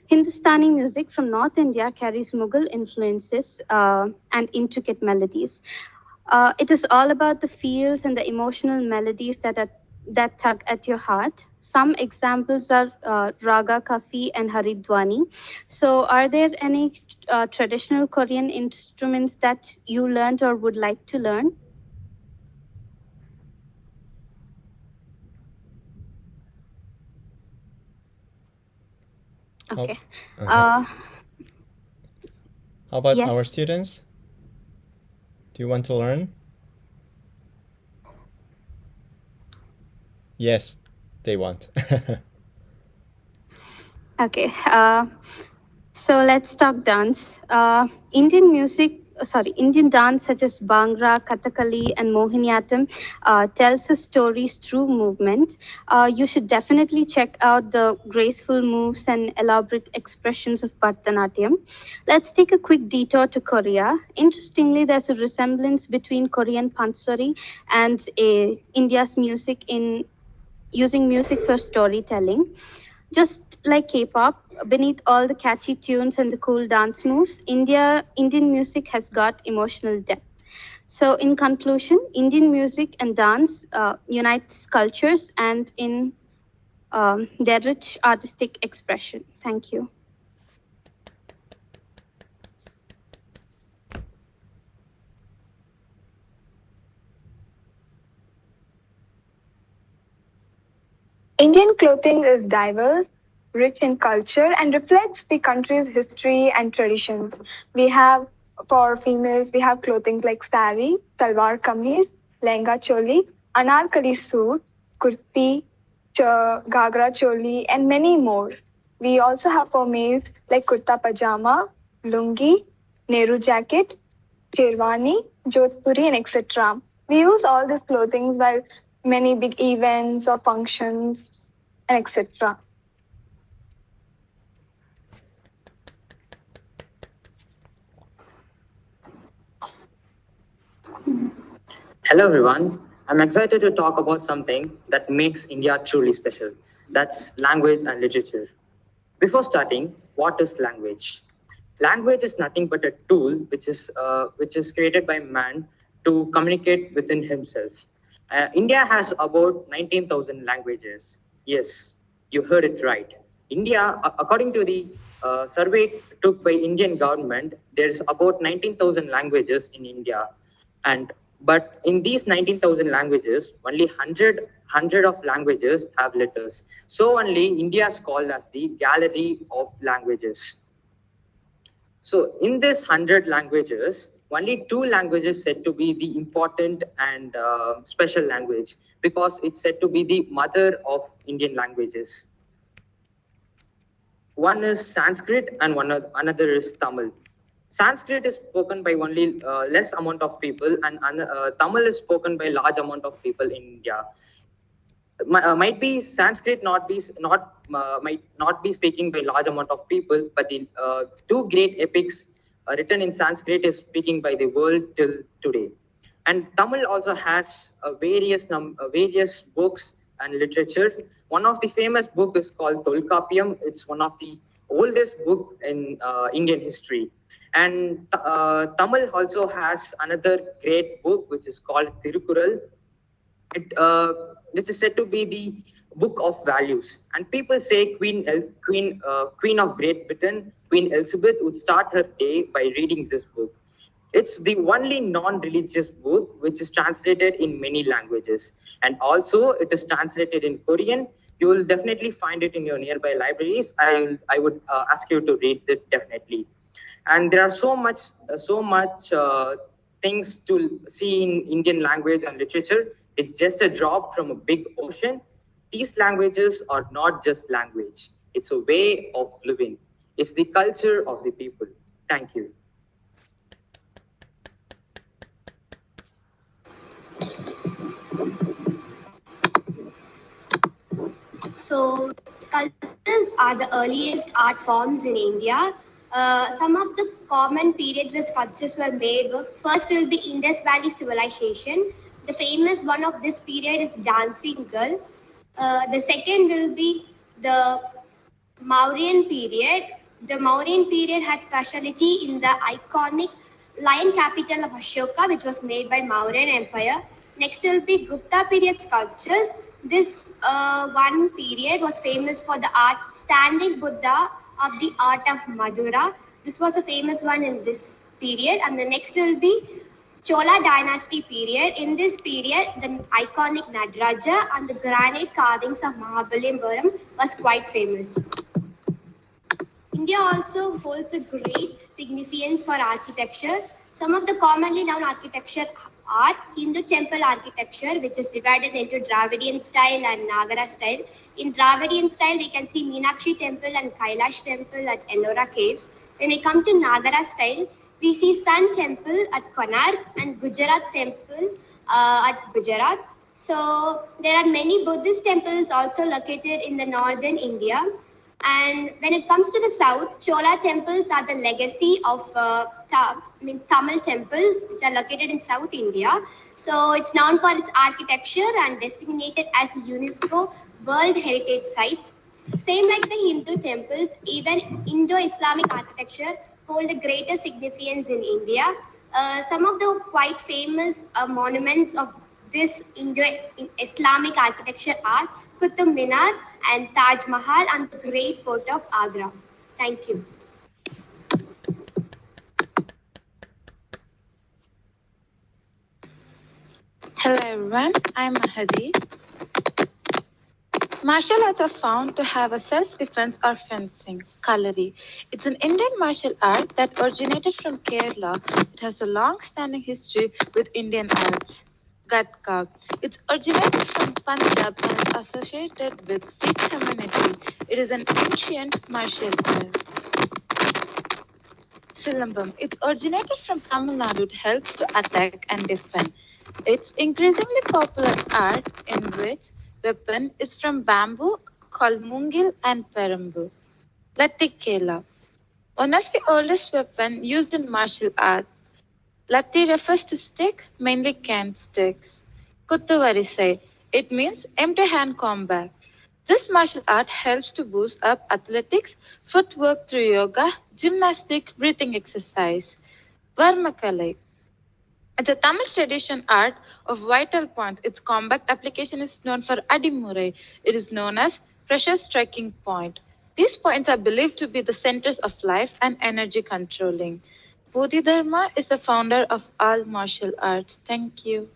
Hindustani music from North India carries Mughal influences and intricate melodies. It is all about the feels and the emotional melodies that tug at your heart. Some examples are Raga Kafi and Haridwani. So, are there any traditional Korean instruments that you learned or would like to learn? Okay. How about yes. our students? Do you want to learn? Yes, they want. Okay. So let's talk dance. Indian dance such as Bhangra, Kathakali, and Mohiniyattam tells us stories through movement. You should definitely check out the graceful moves and elaborate expressions of Bharatanatyam. Let's take a quick detour to Korea. Interestingly, there's a resemblance between Korean pansori and India's music in using music for storytelling. Just like K-pop, beneath all the catchy tunes and the cool dance moves, Indian music has got emotional depth. So, in conclusion, Indian music and dance unites cultures and in their rich artistic expression. Thank you. Indian clothing is diverse, rich in culture, and reflects the country's history and traditions. We have, for females, we have clothing like sari, salwar kameez, lehenga choli, anarkali suit, kurti, ghagra choli, and many more. We also have for males like kurta pajama, lungi, Nehru jacket, sherwani, jodhpuri, and etc. We use all these clothing while many big events or functions and etc. Hello, everyone. I'm excited to talk about something that makes India truly special. That's language and literature. Before starting, what is language? Language is nothing but a tool which is created by man to communicate within himself. India has about 19,000 languages. Yes, you heard it right. India, according to the survey took by Indian government, there's about 19,000 languages in India, and but in these 19,000 languages, only 100 of languages have letters. So only India is called as the gallery of languages. So in this 100 languages, only 2 languages said to be the important and special language because it's said to be the mother of Indian languages. One is Sanskrit and another is Tamil. Sanskrit is spoken by only less amount of people, and Tamil is spoken by large amount of people in India. Might be Sanskrit might not be speaking by large amount of people, but the two great epics written in Sanskrit is speaking by the world till today. And Tamil also has various books and literature. One of the famous book is called Tolkappiyam. It's one of the oldest book in Indian history. And Tamil also has another great book which is called Tirukural. This is said to be the book of values. And people say Queen of Great Britain, Queen Elizabeth, would start her day by reading this book. It's the only non-religious book which is translated in many languages. And also it is translated in Korean. You will definitely find it in your nearby libraries. I would ask you to read it definitely. And there are so much things to see in Indian language and literature. It's just a drop from a big ocean. These languages are not just language. It's a way of living. It's the culture of the people. Thank you. So, sculptures are the earliest art forms in India. Some of the common periods where sculptures were made were first will be Indus Valley Civilization. The famous one of this period is Dancing Girl. The second will be the Mauryan period. The Mauryan period had speciality in the iconic lion capital of Ashoka, which was made by Mauryan Empire. Next will be Gupta period sculptures. This one period was famous for the art standing Buddha of the art of Madura. This was a famous one in this period. And the next will be Chola dynasty period. In this period, the iconic Nadraja and the granite carvings of Mahabalipuram was quite famous. India also holds a great significance for architecture. Some of the commonly known architecture are Hindu temple architecture, which is divided into Dravidian style and Nagara style. In Dravidian style, we can see Meenakshi temple and Kailash temple at Ellora caves. When we come to Nagara style, we see Sun temple at Konark and Gujarat temple at Gujarat. So there are many Buddhist temples also located in the northern India. And when it comes to the south, Chola temples are the legacy of Tamil temples, which are located in South India. So it's known for its architecture and designated as UNESCO World Heritage Sites. Same like the Hindu temples, even Indo-Islamic architecture hold the greatest significance in India. Some of the quite famous monuments of this Indo-Islamic architecture are Qutub Minar and Taj Mahal and the Great Fort of Agra. Thank you. Hello everyone, I'm Mahadi. Martial arts are found to have a self-defense or fencing, Kalari. It's an Indian martial art that originated from Kerala. It has a long-standing history with Indian arts. Gatka. It's originated from Punjab and is associated with Sikh community. It is an ancient martial art. Silambam. It's originated from Tamil Nadu. It helps to attack and defend. It's increasingly popular art in which weapon is from bamboo called mungil and perambu. Latikela. One of the oldest weapons used in martial art. Lati refers to stick, mainly canned sticks. Kuttuvarisai. It means empty hand combat. This martial art helps to boost up athletics, footwork through yoga, gymnastic, breathing exercise. Varmakalai. It's a Tamil tradition art of vital point. Its combat application is known for Adimurai. It is known as pressure striking point. These points are believed to be the centers of life and energy controlling. Bodhidharma is the founder of all martial arts. Thank you.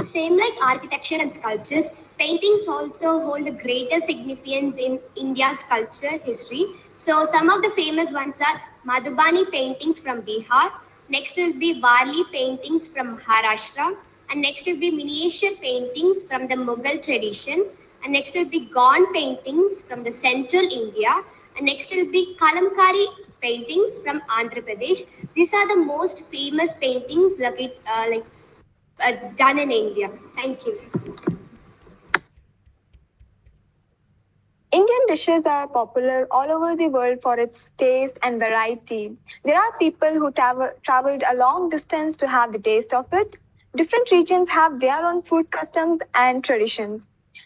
Same like architecture and sculptures, paintings also hold the greatest significance in India's culture history. So some of the famous ones are Madhubani paintings from Bihar. Next will be Varli paintings from Maharashtra. And next will be miniature paintings from the Mughal tradition. And next will be Gond paintings from the central India. And next will be Kalamkari paintings from Andhra Pradesh. These are the most famous paintings done in India. Thank you. Indian dishes are popular all over the world for its taste and variety. There are people who traveled a long distance to have the taste of it. Different regions have their own food customs and traditions.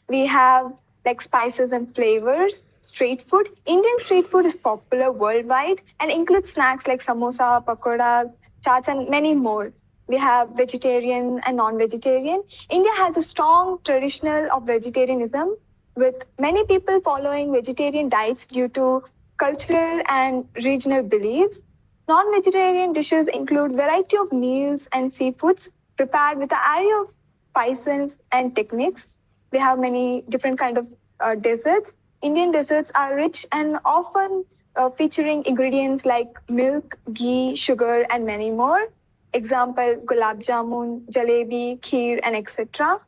We have like spices and flavors, street food. Indian street food is popular worldwide and includes snacks like samosa, pakoras, chaats, and many more. We have vegetarian and non-vegetarian. India has a strong traditional of vegetarianism with many people following vegetarian diets due to cultural and regional beliefs. Non-vegetarian dishes include variety of meals and seafoods prepared with a array of spices and techniques. We have many different kind of desserts. Indian desserts are rich and often featuring ingredients like milk, ghee, sugar, and many more. Example: gulab jamun, jalebi, kheer, and etc.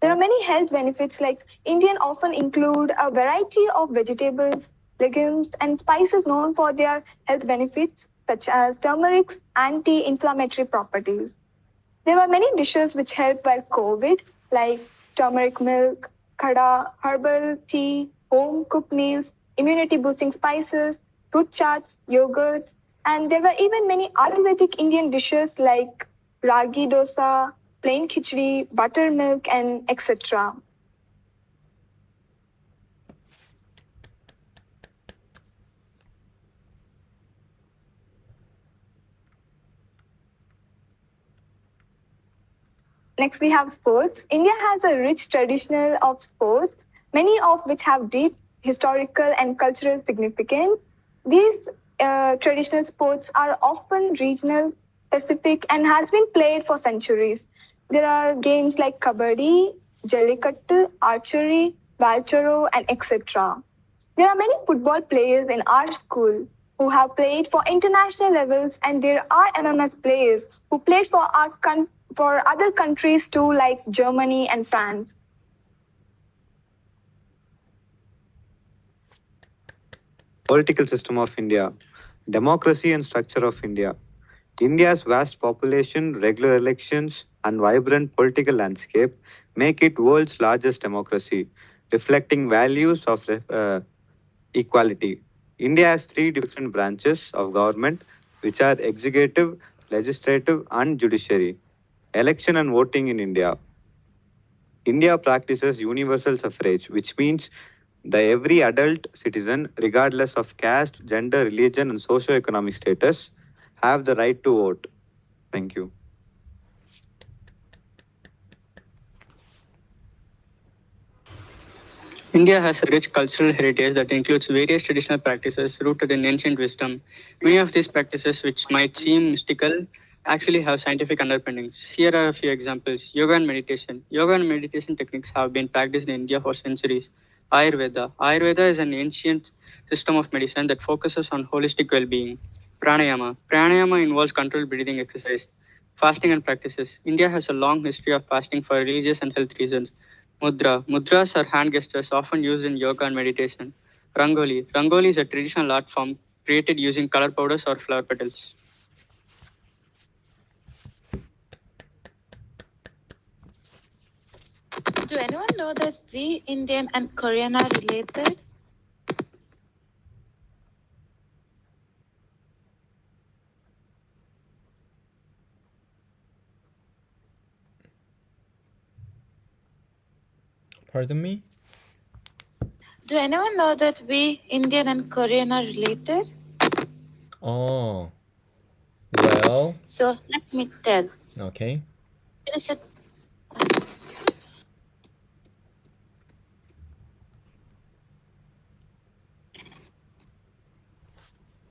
There are many health benefits like Indian often include a variety of vegetables, legumes, and spices known for their health benefits such as turmeric's anti-inflammatory properties. There were many dishes which helped while COVID like turmeric milk, khada, herbal tea, home cooked meals, immunity boosting spices, fruit charts, yogurts, and there were even many Ayurvedic Indian dishes like ragi dosa, plain khichdi, buttermilk, and etc. Next, we have sports. India has a rich tradition of sports, many of which have deep historical and cultural significance. These traditional sports are often regional, specific, and has been played for centuries. There are games like kabaddi, jallikattu, archery, balchoro, and etc. There are many football players in our school who have played for international levels, and there are MMS players who played for for other countries too, like Germany and France. Political system of India, democracy and structure of India. India's vast population, regular elections, and vibrant political landscape make it world's largest democracy, reflecting values of equality. India has three different branches of government, which are executive, legislative, and judiciary. Election and voting in India. India practices universal suffrage, which means that every adult citizen, regardless of caste, gender, religion, and socio-economic status, have the right to vote. Thank you. India has a rich cultural heritage that includes various traditional practices rooted in ancient wisdom. Many of these practices, which might seem mystical, actually have scientific underpinnings. Here are a few examples. Yoga and meditation. Yoga and meditation techniques have been practiced in India for centuries. Ayurveda. Ayurveda is an ancient system of medicine that focuses on holistic well-being. Pranayama. Pranayama involves controlled breathing exercise. Fasting and practices. India has a long history of fasting for religious and health reasons. Mudra. Mudras are hand gestures often used in yoga and meditation. Rangoli. Rangoli is a traditional art form created using color powders or flower petals. Do anyone know that we, Indian and Korean, are related? Pardon me? Do anyone know that we, Indian and Korean, are related? Oh, well, So let me tell. okay. It is a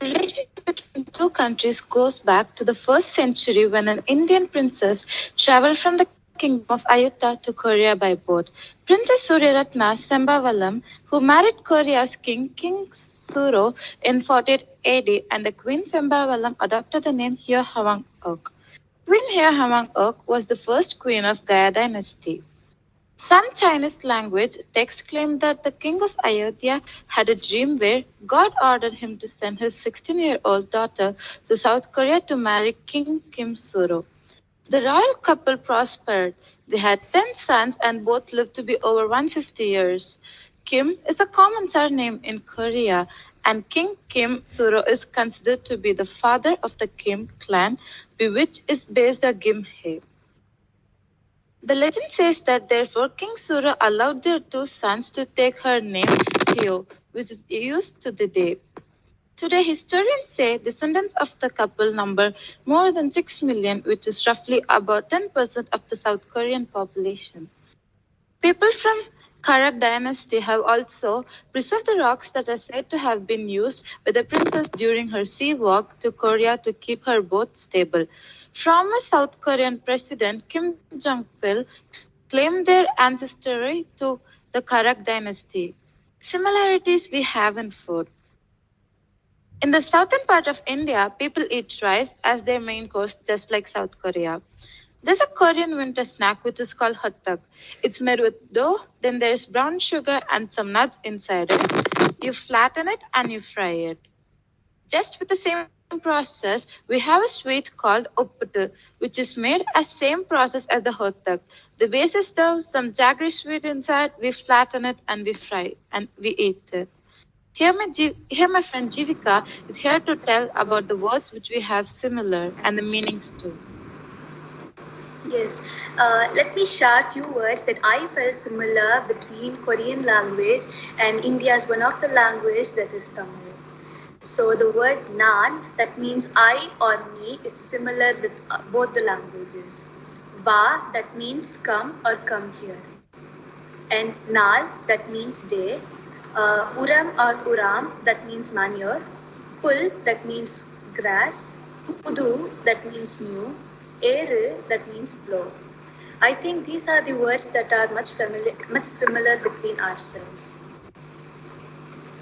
relationship between two countries goes back to the 1st century when an Indian princess traveled from the kingdom of Ayutthaya to Korea by boat. Princess Suryaratna Sambhavalam, who married Korea's King Suro in 48 AD, and the Queen Sambhavalam adopted the name Hyo Hwang Ok. Queen Hyo Hwang Ok was the first queen of Gaya dynasty. Some Chinese language texts claim that the king of Ayodhya had a dream where God ordered him to send his 16-year-old daughter to South Korea to marry King Kim Suro. The royal couple prospered. They had 10 sons and both lived to be over 150 years. Kim is a common surname in Korea, and King Kim Suro is considered to be the father of the Kim clan, which is based on Gimhae. The legend says that therefore King Suro allowed their two sons to take her name Hyo, which is used to the day. Today, historians say descendants of the couple number more than 6 million, which is roughly about 10% of the South Korean population. People from Karak dynasty have also preserved the rocks that are said to have been used by the princess during her sea walk to Korea to keep her boat stable. Former South Korean President Kim Jong-il claimed their ancestry to the Karak dynasty. Similarities we have in food. In the southern part of India, people eat rice as their main course, just like South Korea. There's a Korean winter snack which is called hotteok. It's made with dough, then there's brown sugar and some nuts inside it. You flatten it and you fry it. Just with the same process, we have a sweet called upputtu, which is made as same process as the hotteok. The base is dough, some jaggery sweet inside, we flatten it and we fry and we eat it. Here my friend Jivika is here to tell about the words which we have similar and the meanings too. Yes, let me share a few words that I felt similar between Korean language and India's one of the language that is Tamil. So the word nan, that means I or me, is similar with both the languages. Va, that means come or come here. And nal, that means day. Uram or uram, that means manure. Pul, that means grass. Pudu, that means new. Eru, that means blow. I think these are the words that are much similar between ourselves.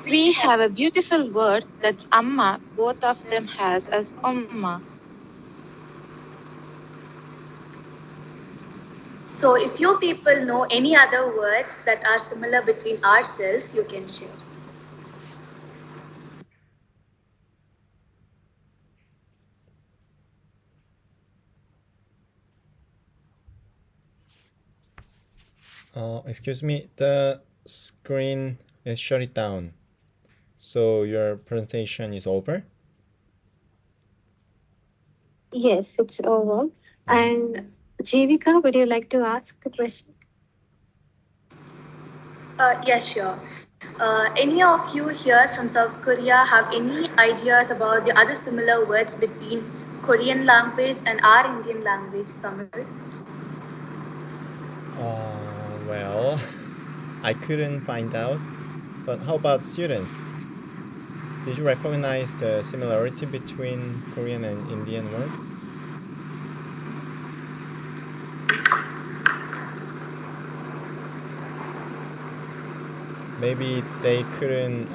We have a beautiful word that's amma, both of them has as umma. So if you people know any other words that are similar between ourselves, you can share. Excuse me, the screen is shut it down. So your presentation is over? Yes, it's over. And Jivika, would you like to ask the question? Yes, sure. Any of you here from South Korea have any ideas about the other similar words between Korean language and our Indian language, Tamil? Well, I couldn't find out. But how about students? Did you recognize the similarity between Korean and Indian word? Maybe they couldn't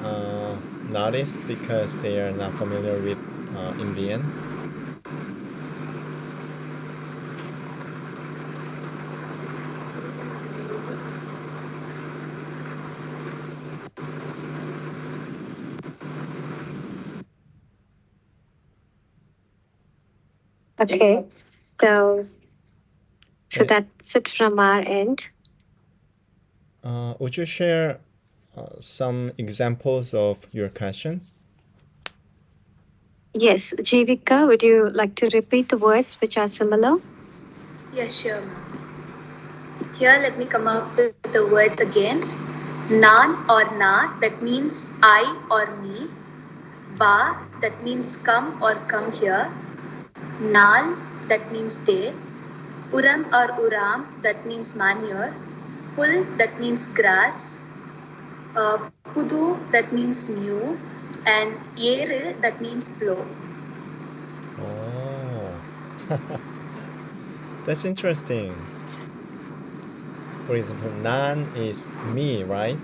notice because they are not familiar with Indian. Okay, so that's it from our end. Would you share some examples of your question? Yes, Jivika, would you like to repeat the words which are similar? Yes, sure. Here, let me come up with the words again. Nan or na, that means I or me. Ba, that means come or come here. Nal, that means day. Uram or uram, that means manure. Pul, that means grass. Pudu, that means new. And yeru, that means blow. Oh, that's interesting. For example, nan is me, right?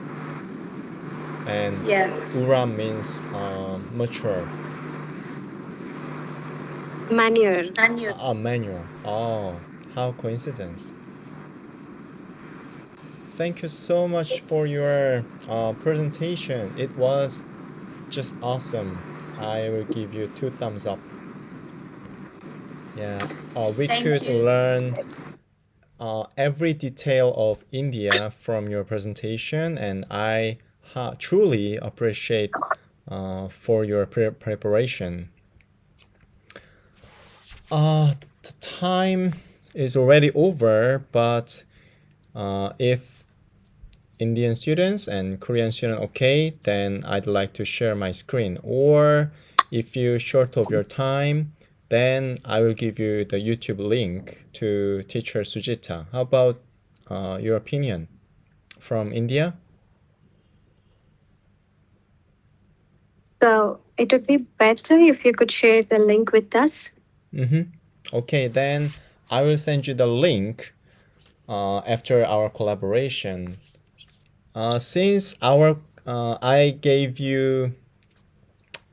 And yes. uram means mature. Manure. Manure. Oh, how coincidence. Thank you so much for your presentation. It was just awesome. I will give you 2 thumbs up. Yeah, we Thank could you. learn every detail of India from your presentation, and I truly appreciate for your preparation. The time is already over, but if Indian students and Korean students okay, then I'd like to share my screen. Or if you're short of your time, then I will give you the YouTube link to teacher Sujita. How about your opinion from India? So it would be better if you could share the link with us. Okay, then I will send you the link after our collaboration. Since I gave you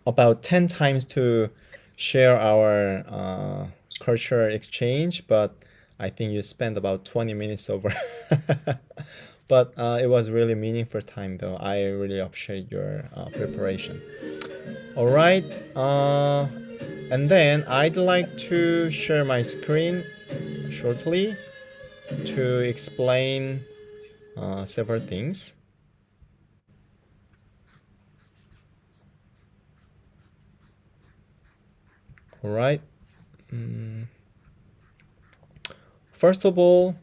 about 10 times to share our culture exchange, but I think you spent about 20 minutes over. But it was really meaningful time though. I really appreciate your preparation. All right. And then I'd like to share my screen shortly to explain several things. All right. First of all,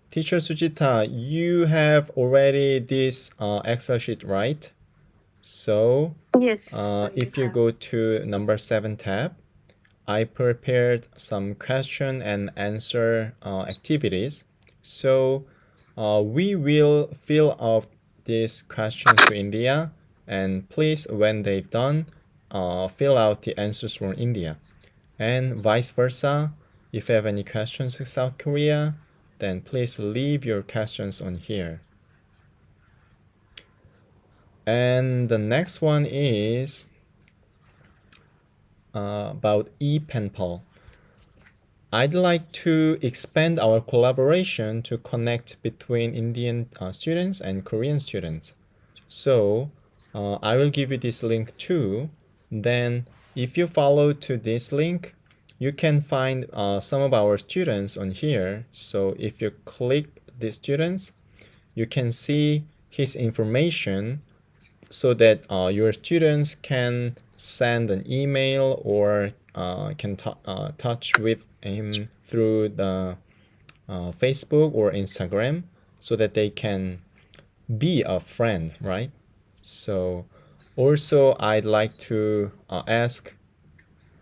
Teacher Sujita, you have already this Excel sheet, right? So Yes. if you go to number 7 tab, I prepared some question and answer activities. So we will fill out these questions to India, and please, when they've done, fill out the answers from India. And vice versa, if you have any questions to South Korea, then please leave your questions on here. And the next one is about ePenpal. I'd like to expand our collaboration to connect between Indian students and Korean students. So I will give you this link too. Then if you follow to this link, you can find some of our students on here. So if you click the students, you can see his information so that your students can send an email or can touch with him through the Facebook or Instagram so that they can be a friend, right? So also I'd like to ask,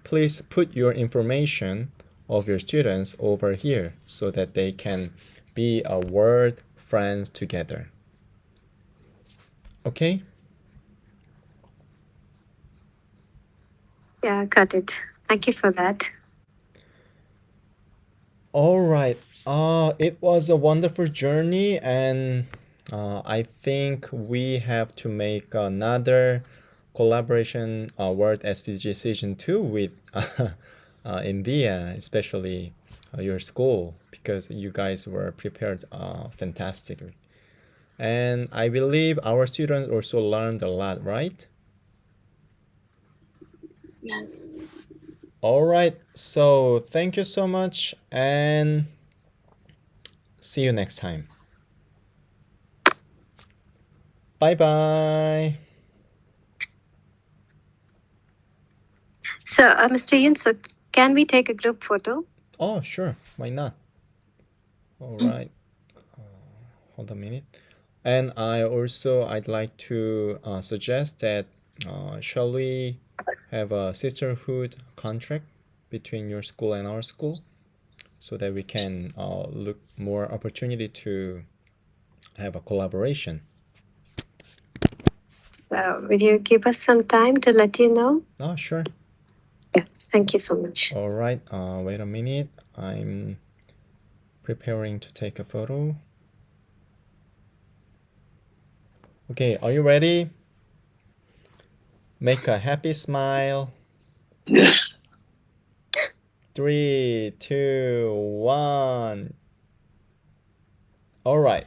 please put your information of your students over here so that they can be a word friends together. Okay? Yeah, got it. Thank you for that. All right. It was a wonderful journey, and I think we have to make another collaboration World SDG Season 2 with India, especially your school, because you guys were prepared fantastically. And I believe our students also learned a lot, right? Yes. All right. So thank you so much, and see you next time. Bye-bye. So, Mr. Yun, so can we take a group photo? Oh, sure. Why not? All right. Hold a minute. And I'd like to suggest that shall we have a sisterhood contract between your school and our school so that we can look more opportunity to have a collaboration. So, will you give us some time to let you know? Oh, sure. Yeah, thank you so much. All right. Wait a minute. I'm preparing to take a photo. Okay, are you ready? Make a happy smile. Yes. 3, 2, 1. All right.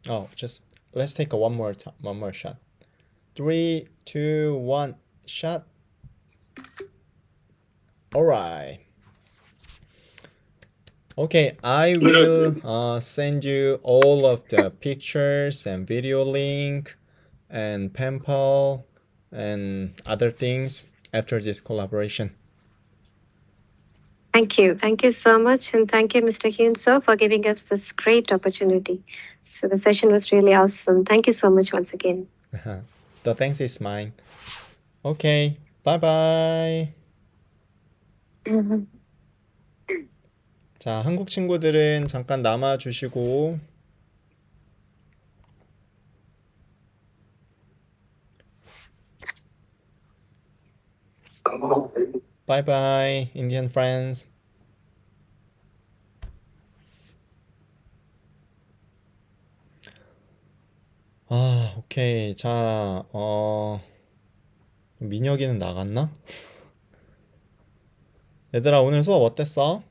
Oh, just let's take one more shot. 3, 2, 1, shot. All right. Okay, I will send you all of the pictures and video link and pen pal and other things after this collaboration. Thank you. Thank you so much. And thank you, Mr. Hyun So, for giving us this great opportunity. So the session was really awesome. Thank you so much once again. The thanks is mine. Okay, bye bye. 자, 한국 친구들은 잠깐 남아 주시고 bye bye, Indian friends. 아, 오케이. 자, 민혁이는 나갔나? 얘들아, 오늘 수업 어땠어?